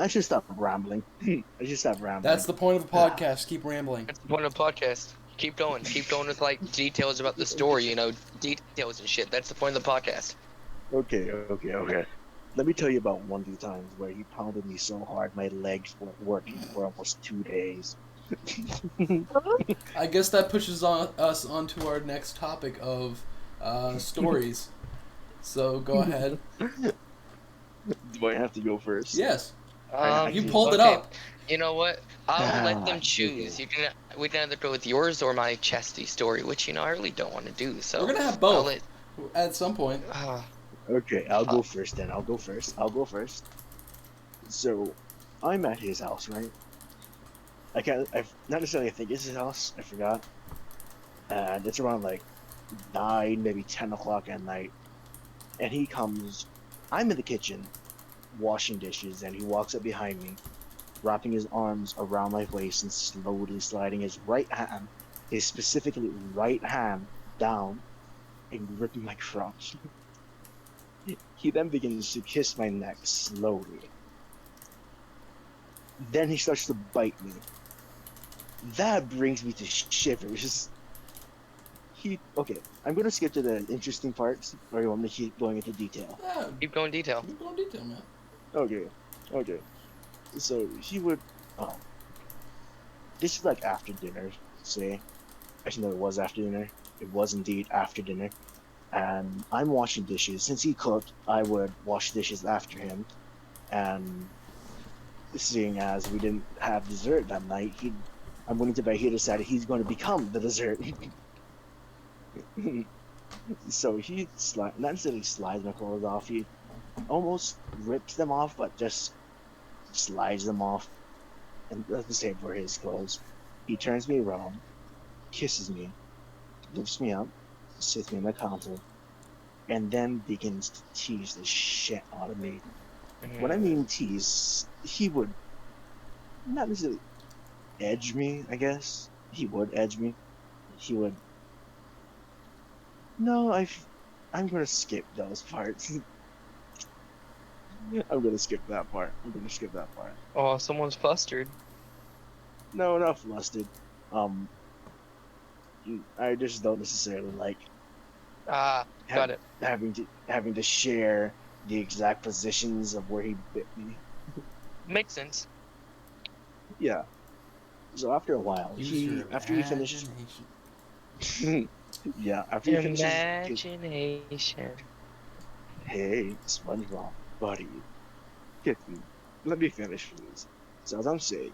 should stop rambling. I should stop That's rambling. the point of the podcast. Keep rambling. That's the point of the podcast. Keep going. Keep going with like details about the story. Details and shit. That's the point of the podcast. Okay. Let me tell you about one of the times where he pounded me so hard my legs weren't working for almost 2 days. I guess that pushes us onto our next topic of stories. So go ahead. Do I have to go first? Yes, I you can. pulled it Okay. up. You know what? I'll let them Okay. choose. We can either go with yours or my chesty story, which I really don't want to do. We're So gonna have I'll both let. at some point. Uh, Okay, I'll go fuck. first then. I'll go first. I'll go first. So I'm at his house, right? I can't. I've not necessarily. I think it's his house. I forgot. And it's around like 9, maybe 10 o'clock at night. And he comes. I'm in the kitchen washing dishes, and he walks up behind me, wrapping his arms around my waist and slowly sliding his right hand, his specifically right hand, down and gripping my crotch. He then begins to kiss my neck slowly. Then he starts to bite me. That brings me to shivers. Okay, I'm gonna skip to the interesting parts, or you want me to keep going into detail? Yeah, Keep going detail. keep going detail, man. Okay, okay. So he would, um, this is like after dinner, say. Actually, no, it was after dinner. It was indeed after dinner. And I'm washing dishes. Since he cooked, I would wash dishes after him. And seeing as we didn't have dessert that night, I'm willing to bet he decided he's going to become the dessert. So he not necessarily slides my clothes off. He almost rips them off, but just slides them off, and does the same for his clothes. He turns me around, kisses me, lifts me up, sits me on the counter, and then begins to tease the shit out of me. When I Mm, mean tease, he would not necessarily edge me, I guess. He would edge me. He would. No, I'm gonna skip those parts. I'm gonna skip that part. I'm gonna skip that part. oh, someone's flustered. No, not flustered. Um, I just don't necessarily like Ah, have, got it. having to share the exact positions of where he bit me. Makes sense. Yeah. So after a while, Use your he after he finishes, imagination. yeah, after he finishes, Imagination. hey, SpongeBob, buddy, get me. Let me finish, please. So as I'm saying,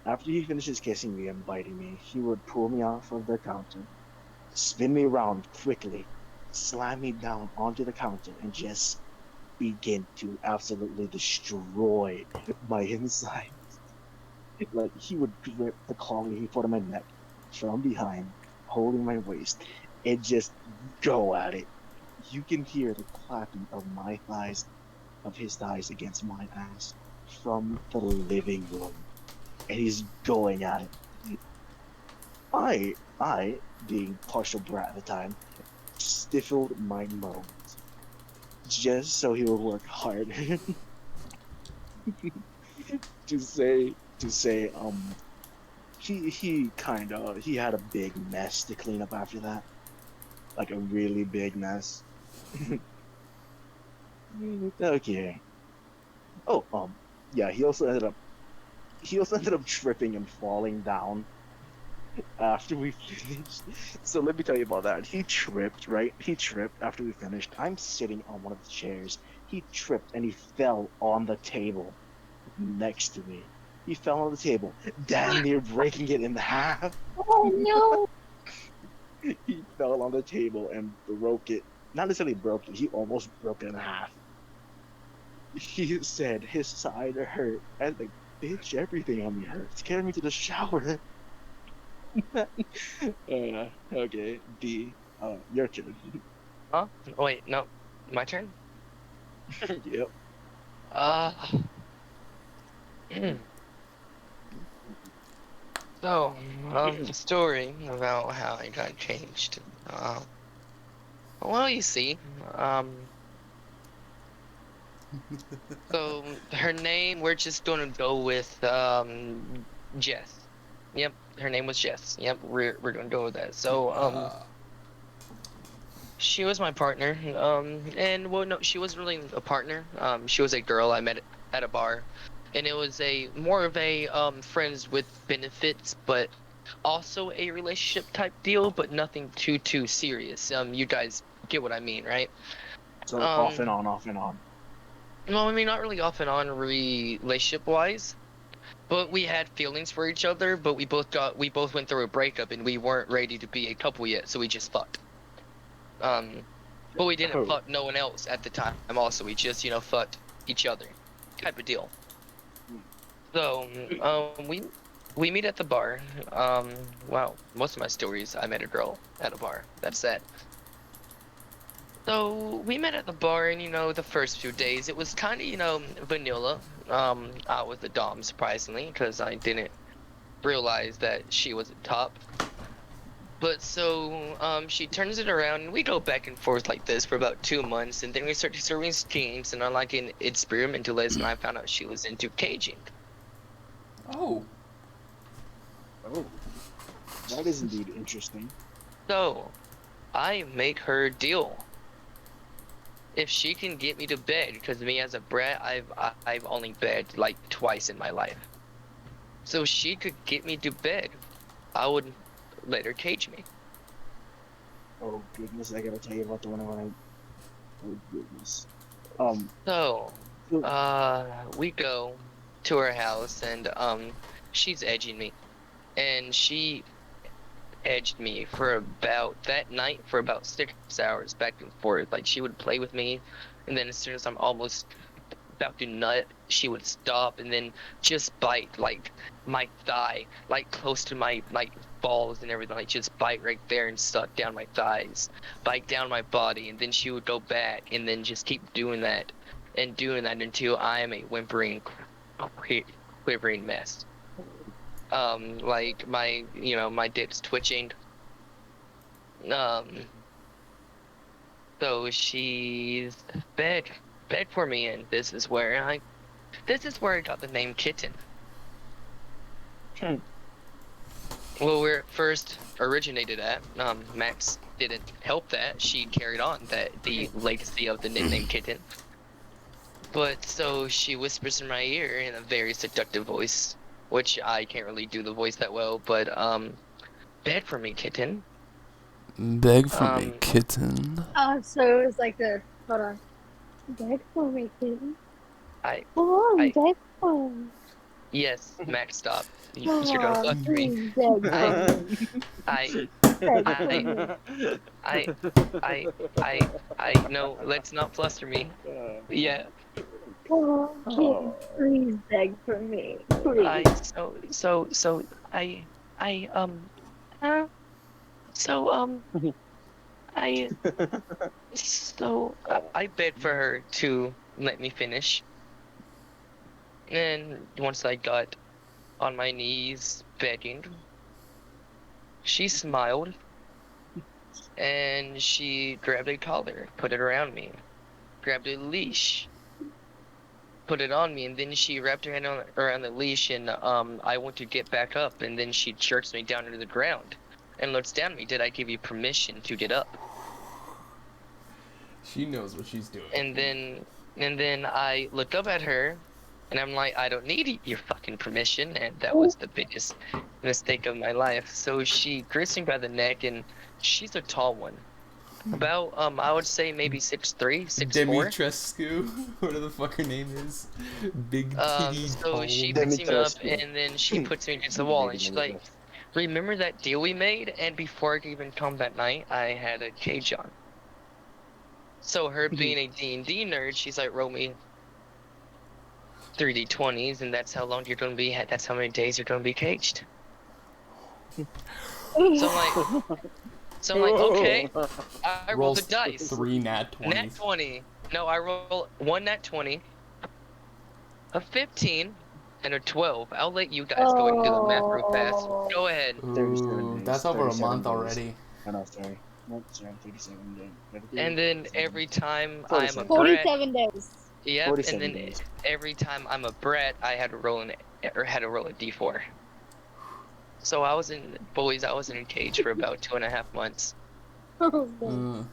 after he finishes kissing me and biting me, he would pull me off of the counter, spin me around quickly, slam me down onto the counter, and just begin to absolutely destroy my inside. Like he would grip the collar he put on my neck from behind, holding my waist, and just go at it. You can hear the clapping of his thighs against my ass from the living room, and he's going at it. Being partial brat at the time, stifled my moans just so he would work hard to say he had a big mess to clean up after that, like a really big mess. Okay. Oh, yeah, he also ended up tripping and falling down after we finished. So let me tell you about that. He tripped, right? He tripped after we finished. I'm sitting on one of the chairs. He tripped and he fell on the table next to me. He fell on the table, damn near breaking it in half. Oh no! He fell on the table and broke it. Not necessarily broke it, he almost broke it in half. He said his side hurt. I was like, bitch, everything on me hurts. Carry me to the shower. Okay, D. Your turn. Huh? Oh, wait, no. My turn? Yep. Uh, so, the story about how I got changed. Well, you see, um, so her name, we're just gonna go with, Jess. Yep, her name was Jess. Yep, we're gonna go with that. So, Uh, She was my partner. And well, no, she wasn't really a partner. She was a girl I met at a bar, and it was a more of a friends with benefits, but also a relationship type deal, but nothing too serious. You guys get what I mean, right? So off and Um, on, off and on. well, I mean, not really off and on relationship wise, but we had feelings for each other, but we both went through a breakup, and we weren't ready to be a couple yet, so we just fucked. Um, but we didn't Oh. fuck no one else at the time. Also, we just fucked each other, type of deal. So we meet at the bar. Wow, most of my stories I met a girl at a bar. That's that. So we met at the bar, and the first few days it was kind of vanilla. I was the dom, surprisingly, because I didn't realize that she was a top. But so she turns it around, and we go back and forth like this for about 2 months, and then we started serving schemes, and I'm like an experimentalist, and I found out she was into caging. Oh. Oh, that is indeed interesting. So I make her deal. If she can get me to bed, because me as a brat, I've only bed like twice in my life. So if she could get me to bed, I would let her cage me. Oh goodness, I gotta tell you about the one when I. Oh goodness. Um. So, so- we go to her house, and she's edging me, and she edged me for about that night for about 6 hours back and forth. Like she would play with me, and then as soon as I'm almost about to nut, she would stop and then just bite like my thigh, like close to my like balls and everything, like just bite right there and suck down my thighs, bite down my body, and then she would go back and then just keep doing that and doing that until I am a whimpering, quivering mess. Like my dick's twitching. Um, so she's beg beg for me, and this is where I got the name Kitten. Hmm. Well, where it first originated at, Max didn't help that. She carried on the legacy of the nickname Kitten. But so she whispers in my ear in a very seductive voice, which I can't really do the voice that well, but beg for me, Kitten. Beg for me, Um, kitten. So it was like the hold on. Beg for me, kitten. I, Come on, I, beg for me. yes, Max, stop. You're gonna Oh, fluster me. please beg for I, me. I, Beg for I, me. I, I, no, let's not fluster me. Yeah, Come on, kitten. Oh. Please beg for me. I, Please. so, I, uh, so, I, I begged for her to let me finish. And once I got on my knees begging, she smiled and she grabbed a collar, put it around me, grabbed a leash, put it on me, and then she wrapped her hand around the leash, and I went to get back up, and then she jerks me down into the ground and looks down at me. Did I give you permission to get up? She knows what she's doing. And then I look up at her, and I'm like, I don't need your fucking permission, and that was the biggest mistake of my life. So she grits me by the neck, and she's a tall one, about I would say maybe 6'3", 6'4". Dimitrescu, whatever the fuck her name is. Big titty So tall. she picks me up, Demetrescu. and then she puts me against the wall, and she's like, remember that deal we made? And before I could even come that night, I had a cage on. So her being a D&D nerd, she's like, roll me 3d20s, and that's how long you're going to be, that's how many days you're going to be caged. So I'm like, okay. I roll the Rolls dice. 3 nat 20s. Nat 20. No, I roll one nat 20, a 15, and a 12. I'll let you guys go ahead and do the math real fast. Oh. Go ahead. 37 Ooh, days. that's over a 37 month days. already. Oh, no, sorry. Nope, sorry, 37 days. And then 37. every time I'm a 47. brat, 47 days. yep. And 47 then days. every time I'm a brat, I had to roll a d4. So I was in a cage for about 2.5 months. Oh, man.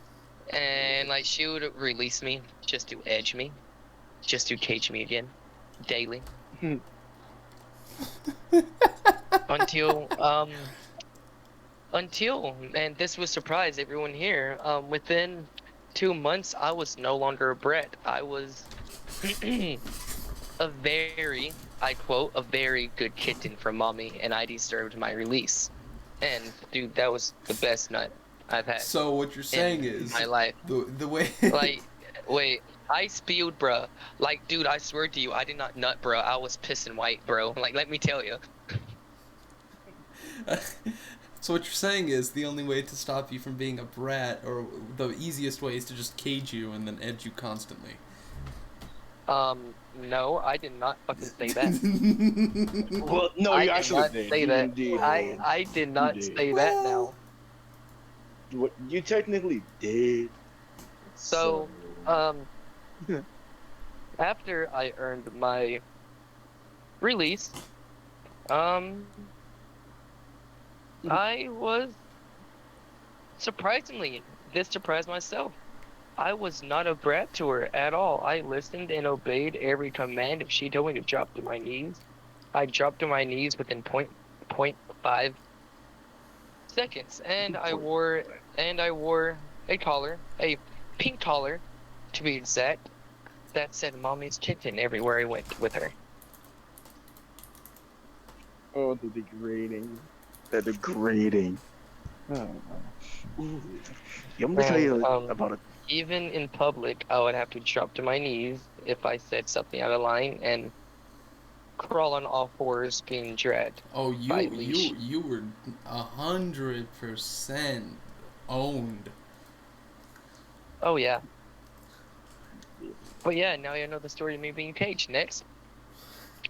And like she would release me just to edge me, just to cage me again, daily. Until and this would surprise everyone here. Within 2 months, I was no longer a brat. I was a very, I quote, a very good kitten from mommy, and I deserved my release. And dude, that was the best nut I've had So what you're saying in is my life. the way. Like, wait, I spewed, bruh. Like, dude, I swear to you, I did not nut, bruh. I was pissing white, bro. Like, let me tell you. So what you're saying is the only way to stop you from being a brat, or the easiest way, is to just cage you and then edge you constantly. No, I did not fucking say that. Well, no, I you did actually not did. say You that. indeed I did. I did You not did. say that now. What you technically did. So, So, after I earned my release, um, I was surprisingly, this surprised myself. I was not a brat to her at all. I listened and obeyed every command. If she told me to drop to my knees, I dropped to my knees within point 5 seconds. And I wore a collar, a pink collar, to be exact, that said "Mommy's Kitten" everywhere I went with her. oh, the degrading. The degrading. Oh. Ooh. You want me to tell And you about a even in public, I would have to drop to my knees if I said something out of line and crawl on all fours being dragged Oh, by you leash. you you were 100% owned. Oh yeah. But yeah, now you know the story of me being caged. Next,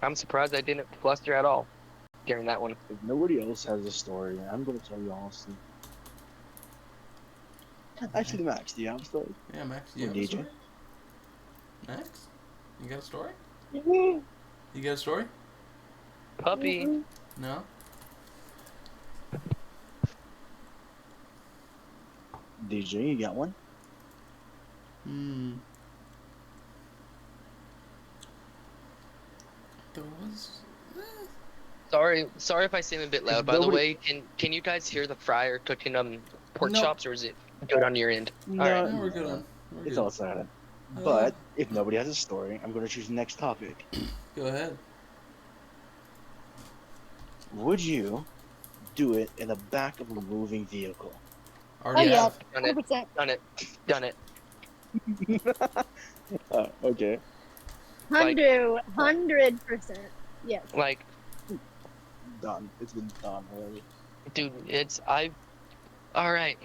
I'm surprised I didn't fluster at all during that one. if nobody else has a story, I'm gonna tell you honestly. Actually, Max, do you have a story? Yeah, Max, do you Or have a DJ? story? Max, you got a story? Mhm. You got a story? Puppy. Mhm. No. DJ, you got one? Hmm. There was. Sorry if I seem a bit If loud. By the nobody, way, can you guys hear the fryer cooking pork Nope. chops, or is it good on your end? All right. no, No, we're good no, on. We're it's good. all silent. Uh, But if nobody has a story, I'm gonna choose the next topic. Go ahead. Would you do it in the back of a moving vehicle? Oh Already yeah, Yes, have. done it, 100%. done it, done it. Okay. Like, 100%. Yes. like, Done. It's been done already. dude, all right.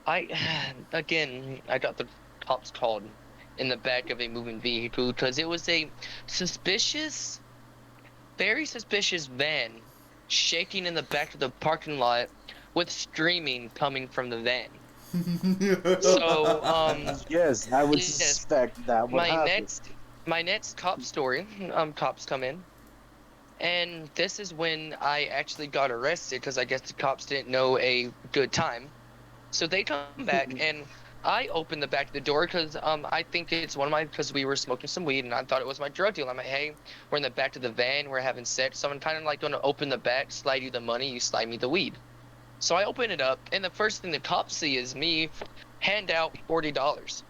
I again, I got the cops called in the back of a moving vehicle because it was a suspicious, very suspicious van shaking in the back of the parking lot with screaming coming from the van. So, Yes, I would yes, suspect that would my happen. next, my next cop story, cops come in, and this is when I actually got arrested because I guess the cops didn't know a good time. So they come back and I open the back of the door because I think it's one of my because we were smoking some weed and I thought it was my drug deal. I'm like, hey, we're in the back of the van, we're having sex. So I'm kind of like going to open the back, slide you the money, you slide me the weed. So I open it up, and the first thing the cops see is me hand out $40.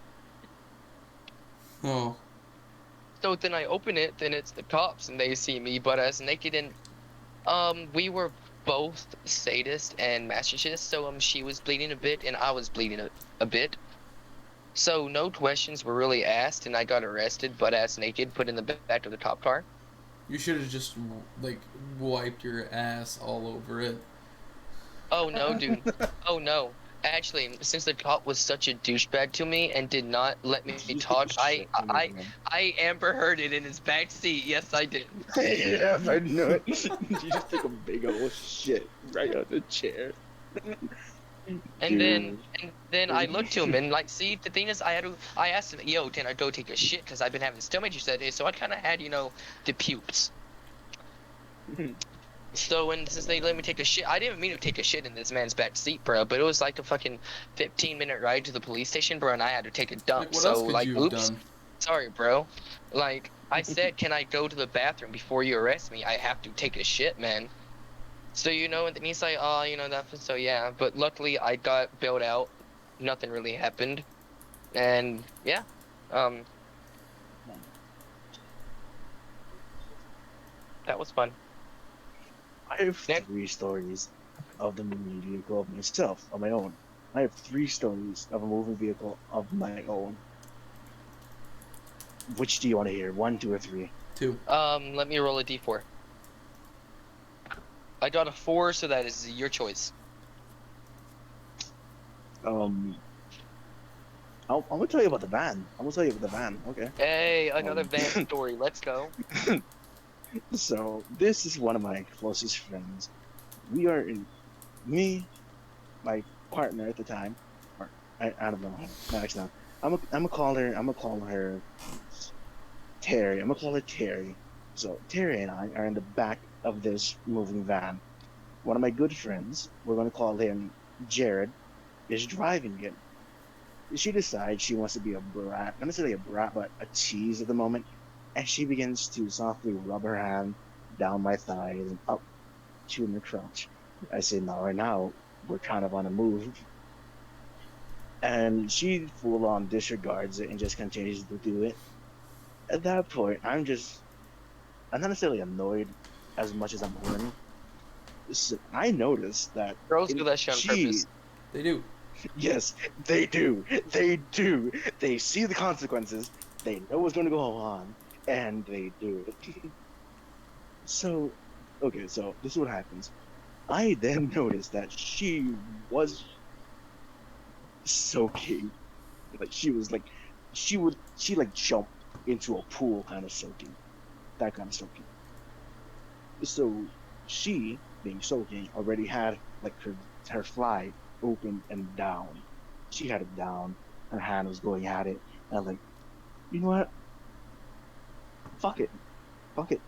Oh. So then I open it, then it's the cops, and they see me butt ass naked, and we were both sadists and masochists. So she was bleeding a bit, and I was bleeding a bit. So no questions were really asked, and I got arrested, butt ass naked, put in the back of the cop car. You should have just like wiped your ass all over it. Oh no, dude. Oh no. Actually, since the cop was such a douchebag to me and did not let me Did you take a talk, shit on your van? I Amber Heard it in his back seat. Yes, I did. Yes, I knew it. You just take a big old shit right on the chair. And then Dude. and then I looked to him and like, see, the thing is, I asked him, yo, can I go take a shit? Because I've been having stomach issues that day, so I kind of had, the pubes. So when since they let me take a shit, I didn't mean to take a shit in this man's back seat, bro. But it was like a fucking 15-minute ride to the police station, bro, and I had to take a Like, dump. what else So could like, you have oops, done? sorry, bro. Like I said, can I go to the bathroom before you arrest me? I have to take a shit, man. So and then he's like, oh, so yeah. But luckily, I got bailed out. Nothing really happened, and yeah, um, that was fun. I have Next, 3 stories of the moving vehicle of myself, of my own. I have 3 stories of a moving vehicle of my own. Which do you want to hear? One, two, or three? Two. let me roll a d4. I got a 4, so that is your choice. Um, I'm gonna tell you about the van. I'm gonna tell you about the van. Okay. Hey, another Um, van story. Let's go. so this is one of my closest friends. We are in me, my partner at the time, or I don't know, Max now. I'm gonna call her Terry. I'm gonna call her Terry. So Terry and I are in the back of this moving van. One of my good friends, we're gonna call him Jared, is driving it. She decides she wants to be a brat, not necessarily a brat, but a tease at the moment, and she begins to softly rub her hand down my thighs and up to my crotch. I say, no, right now we're kind of on a move. And she full on disregards it and just continues to do it. At that point, I'm not necessarily annoyed as much as I'm horny. So I noticed that Girls do that shit on she, purpose. They do. yes, they do. They do. They see the consequences. They know what's going to go on, and they do it. So, okay, so this is what happens. I then noticed that she was soaking. Like she was like, she like jumped into a pool kind of soaking, that kind of soaking. So she, being soaking, already had like her fly open and down. She had it down. Her hand was going at it. And I'm like, you know what? Fuck it. Fuck it.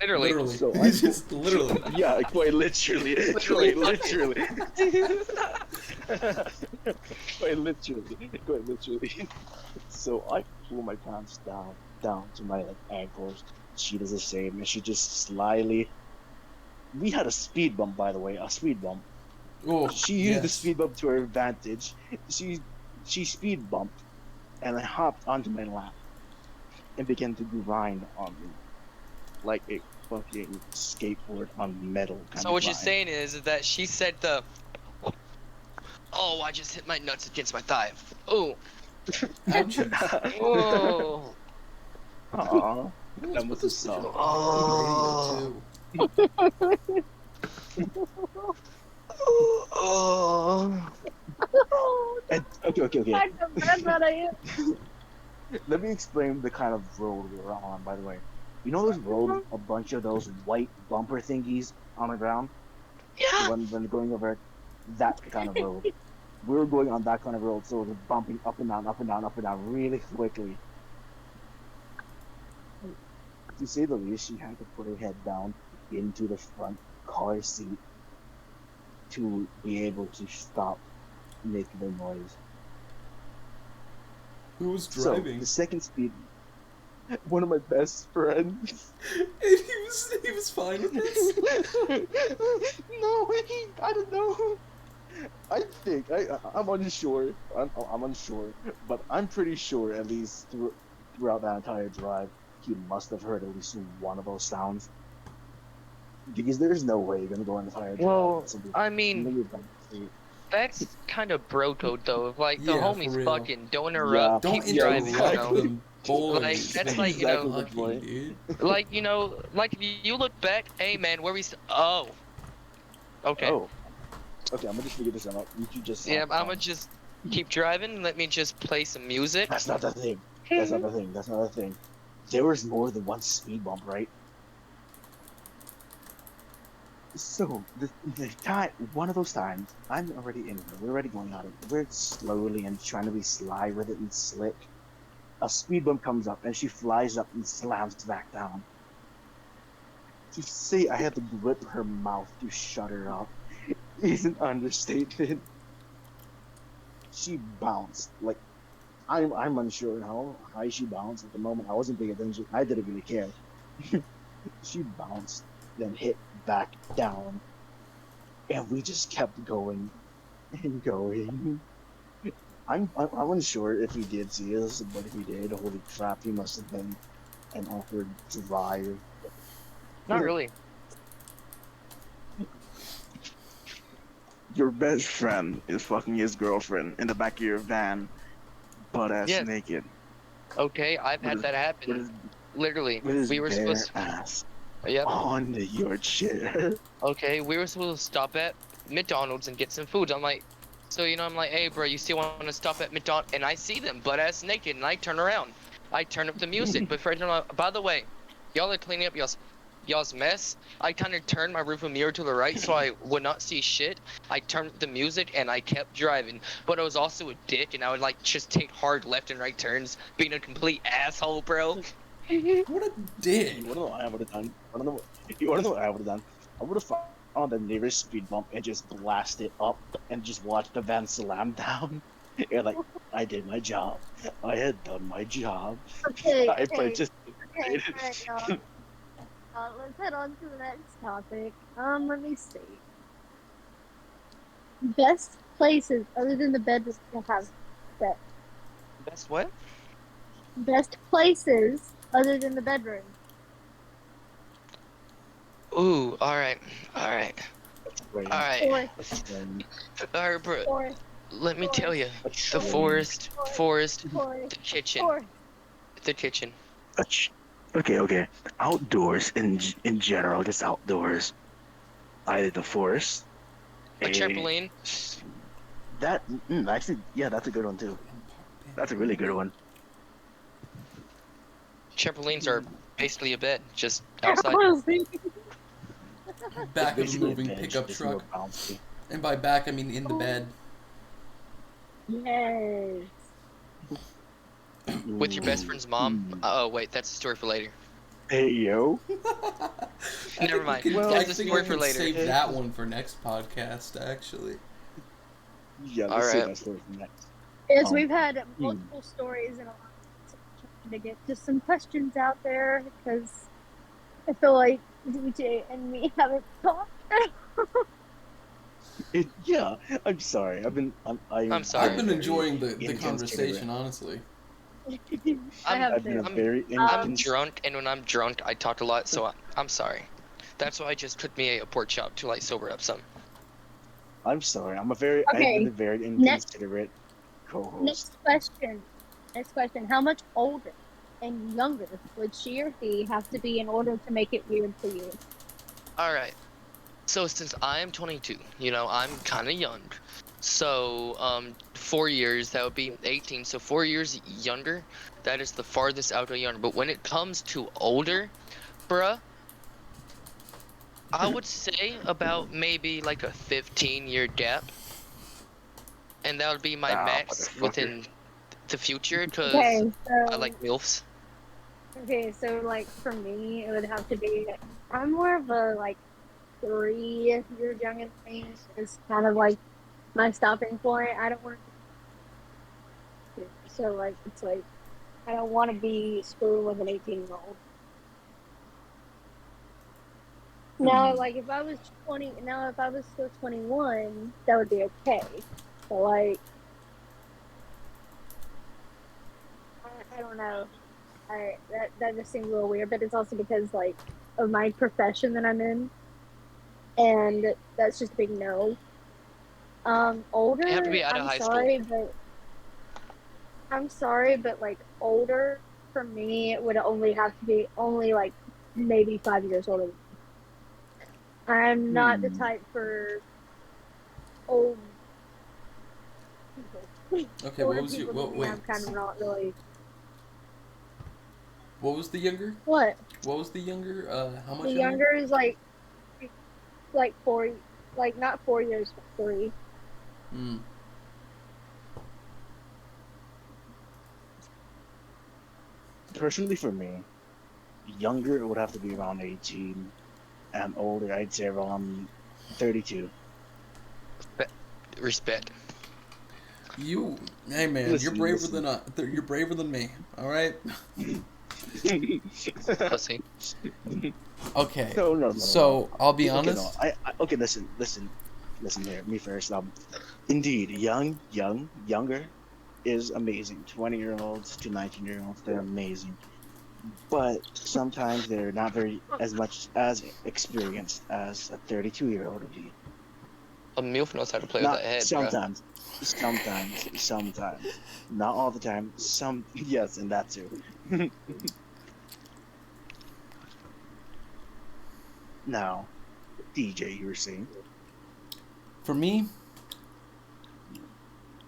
Literally. Literally. So I He's pull. just literally. Yeah, quite literally. Literally, Quite fuck it. literally. Quite literally. Quite literally. So I pull my pants down to my like ankles. She does the same, and she just slyly. We had a speed bump, by the way, a speed bump. Oh, She used the yes. speed bump to her advantage. She she speed bumped, and I hopped onto my lap and began to grind on me like a fucking skateboard on metal kind So of what you're grind. saying is that she said the, oh, I just hit my nuts against my thigh. Oh, Ouchies. oh, Aw, Let's that put must have this bitch sucked. on the radio, oh, too. oh. Oh, And okay. I feel bad that I Let me explain the kind of road we were on, by the way. You know those roads, am. a bunch of those white bumper thingies on the ground Yeah. when going over that kind of road. We were going on that kind of road, so it was bumping up and down, up and down, up and down really quickly. To say the least, she had to put her head down into the front car seat to be able to stop making the noise. Who was So driving? the second speed, one of my best friends. And he was fine with this? No, I don't know. I think I'm unsure. I'm unsure, but I'm pretty sure at least throughout that entire drive, he must have heard at least one of those sounds. Because there's no way you're gonna go on the entire drive Well, and somebody I mean, leave them. that's kind of bro code though. If like the Yeah, for homie's real. fucking don't Yeah, interrupt, Don't keep yeah, driving, interrupt exactly. them, Like boys. that's They like, get Exactly the lucky, point. dude. like if you look back, hey man, where oh, okay. Oh, okay. I'm gonna just figure this out. You two just Yeah, have I'm gonna fun. just keep driving. Let me just play some music. That's not the thing. That's not the thing. That's not the thing. There was more than one speed bump, right? So the time, one of those times, I'm already in here. We're already going on it. We're slowly and trying to be sly with it and slick. A speed bump comes up, and she flies up and slams back down. To say I had to grip her mouth to shut her up is an understatement. She bounced like I'm unsure how high she bounced at the moment. I wasn't paying attention. I didn't really care. She bounced, then hit back down, and we just kept going and going. I'm unsure if he did see us, but if he did, holy crap, he must have been an awkward drive. Not really. Your best friend is fucking his girlfriend in the back of your van, butt ass Yes. naked, Okay, I've with had his that with happen. his Literally, with his we were bare supposed. ass Yep. on your chair. Okay, we were supposed to stop at McDonald's and get some food. I'm like, so I'm like, hey, bro, you still want to stop at McDonald's? And I see them butt ass naked, and I turn around. I turn up the music, but Fred, by the way, y'all are cleaning up y'all's mess. I kind of turned my rearview mirror to the right so I would not see shit. I turned up the music and I kept driving, but I was also a dick, and I would like just take hard left and right turns, being a complete asshole, bro. What a dick. You wanna know what I would have done? You wanna know what I would have done? I would have found the nearest speed bump and just blasted up and just watched the van slam down. And like, I did my job. I had done my job. Okay, I okay, okay. participated. All right, y'all. Let's head on to the next topic. Let me see. Best places other than the bedroom to have sex. Best what? Best places other than the bedroom. Ooh, all right, all right, all Train, right, Forest, a train, all right, bro. forest, Let me tell forest, you, a the forest, train. forest, forest, the kitchen, forest. the kitchen, Okay, okay. Outdoors in general, just outdoors. Either the forest, a a trampoline. that actually, yeah, that's a good one too. That's a really good one. Trampolines are basically a bed, just outside. Honestly. It's Back of a basically a moving bench, pickup just more truck. bouncy. And by back, I mean in the bed. Yes. With your best Ooh. friend's mom. Oh wait, that's a story for later. Hey yo. I Never think we mind. can. Well, I That's a think we story for can later. save that one for next podcast. Actually, yeah, All let's save right. that story for next. Yes, Um, we've had hmm. multiple stories and a lot of trying to get just some questions out there because I feel like DJ and me haven't talked. Yeah, I'm sorry. I'm I've I've been sorry. been very enjoying the inconsiderate. conversation. Honestly, I I'm have I've been a to. I'm very I'm Um, drunk, and when I'm drunk, I talk a lot. So I'm sorry. That's why I just cooked me a pork chop to like sober up some. I'm sorry. I've been okay, a very next inconsiderate co-host. next question. Next question. How much older and younger would she or he have to be in order to make it weird for you? All right. So since I am 22, I'm kind of young. So 4 years, that would be 18. So 4 years younger, that is the farthest out to younger. But when it comes to older, bruh, I would say about maybe like a 15-year gap, and that would be my Ah, max motherfucker. within the future, because Okay, I like so MILFs. like for me, it would have to be. I'm more of a like 3 years younger than me is kind of like my stopping point. I don't want to. So like it's like I don't want to be screwing with an 18-year-old. Now, Hmm. like if I was 20, now if I was still 21, that would be okay. But like I don't know. That just seems a little weird, but it's also because like of my profession that I'm in, and that's just a big no. They have to Older, be out of high school. I'm sorry, but like older for me, it would only have to be only like maybe 5 years older. I'm not the Hmm. type for old people. okay. What Older was you? people to What? me, Wait. I'm kind of not really. What was the younger? What? What was the younger? How The much younger? younger is like 4, like not 4 years, but 3. Hmm. Personally, for me, younger it would have to be around 18. and older, I'd say around 32. Respect. Hey man, you're Listen, braver listen. than you're braver than me. All right. Pussy. Okay, No, no, no, no, no. so I'll be Okay, no. honest. Okay. Listen here. Me first. Indeed, younger is amazing. 20-year-olds to 19-year-olds, they're amazing. But sometimes they're not very as much as experienced as a 32-year-old would be. A MILF knows how to play with Not that head, bro. sometimes, not all the time. Some, yes, and that too. Now, DJ, you were saying. For me,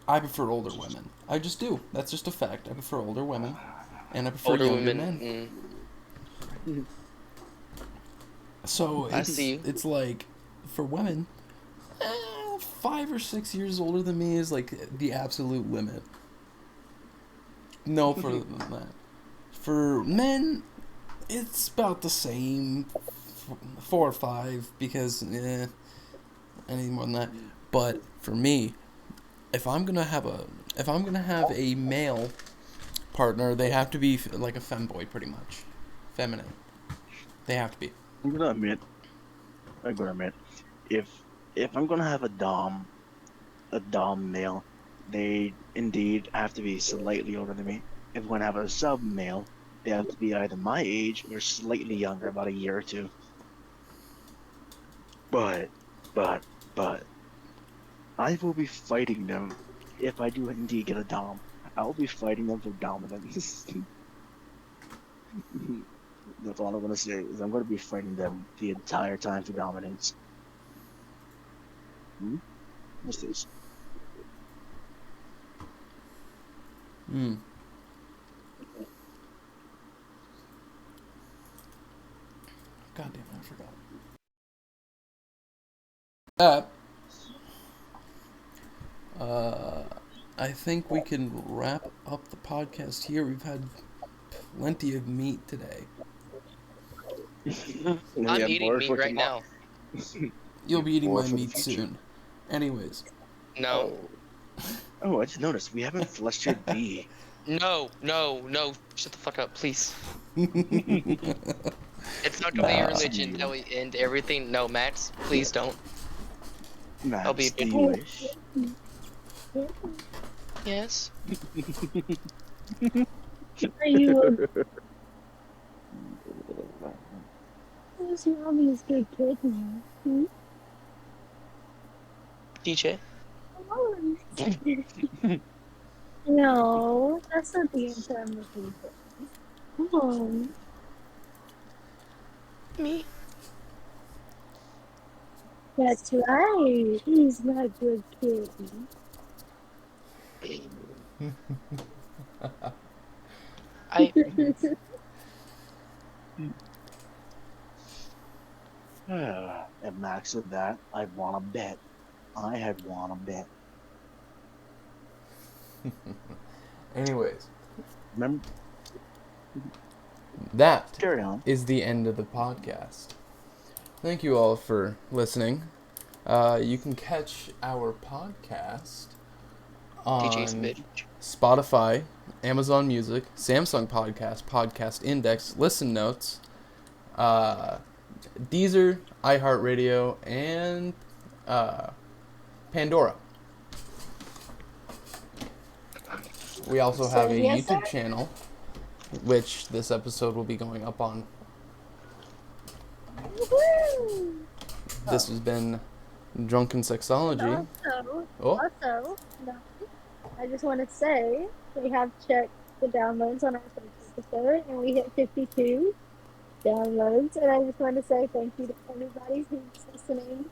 I prefer older women. I just do. That's just a fact. I prefer older women, and I prefer Older younger women. men. So I see you. it's like for women, 5 or 6 years older than me is like the absolute limit. No further than that. For men, it's about the same, 4 or 5 because anything more than that. But for me, if I'm gonna have a male partner, they have to be like a femboy, pretty much, feminine. They have to be. I'm gonna admit, I'm gonna admit, if I'm gonna have a dom male, they indeed have to be slightly older than me. If I'm gonna have a sub male, they have to be either my age or slightly younger, about a year or two. But, but, but, I will be fighting them if I do indeed get a dom. I will be fighting them for dominance. That's all I'm gonna say. Is I'm gonna be fighting them the entire time for dominance. Hmm? What's this? Hmm. God damn it, I forgot. That. I think we can wrap up the podcast here. We've had plenty of meat today. We I'm have eating more meat for right tomorrow. now. You'll be eating More my for the meat future. soon. Anyways. No. Oh, oh! I just noticed we haven't flustered B. No. Shut the fuck up, please. It's not gonna be a Max, religion that you, we end everything. No, Max, please don't. I'll be a Max, do bit. you wish? Yes. Are you who's mommy's good kid now? Hmm? DJ. Oh, no, that's not the answer I'm looking for. Come on. Me. That's right. He's my good kid. I. And Max with that, I want to bet. I had want to bet. Anyways, Remember, that carry on. is the end of the podcast. Thank you all for listening. You can catch our podcast DJ's a on bitch. Spotify, Amazon Music, Samsung Podcast, Podcast Index, Listen Notes, Deezer, iHeartRadio, and Pandora. We also have a Yes, YouTube sir. channel, which this episode will be going up on. Woo! This has been Drunken Sexology. Oh, Also, no, I just want to say we have checked the downloads on our first episode, and we hit 52 downloads. And I just want to say thank you to everybody who's listening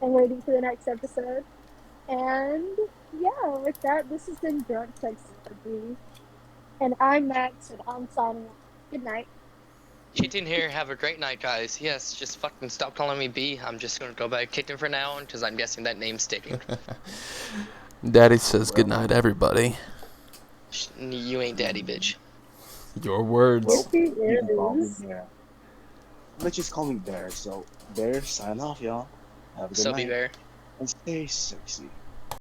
and waiting for the next episode. And yeah, with that, this has been Drunk Sexology. And I'm Max, and I'm signing off. Good night. Kitten here. Have a great night, guys. Yes, just fucking stop calling me B. I'm just gonna go by Kitten for now on, because I'm guessing that name's sticking. Daddy says goodnight, everybody. You ain't daddy, bitch. Your words. Yes, he You can call me is. there. let's just call me Bear. So Bear, sign off, y'all. Have a good So be night bear. and stay sexy.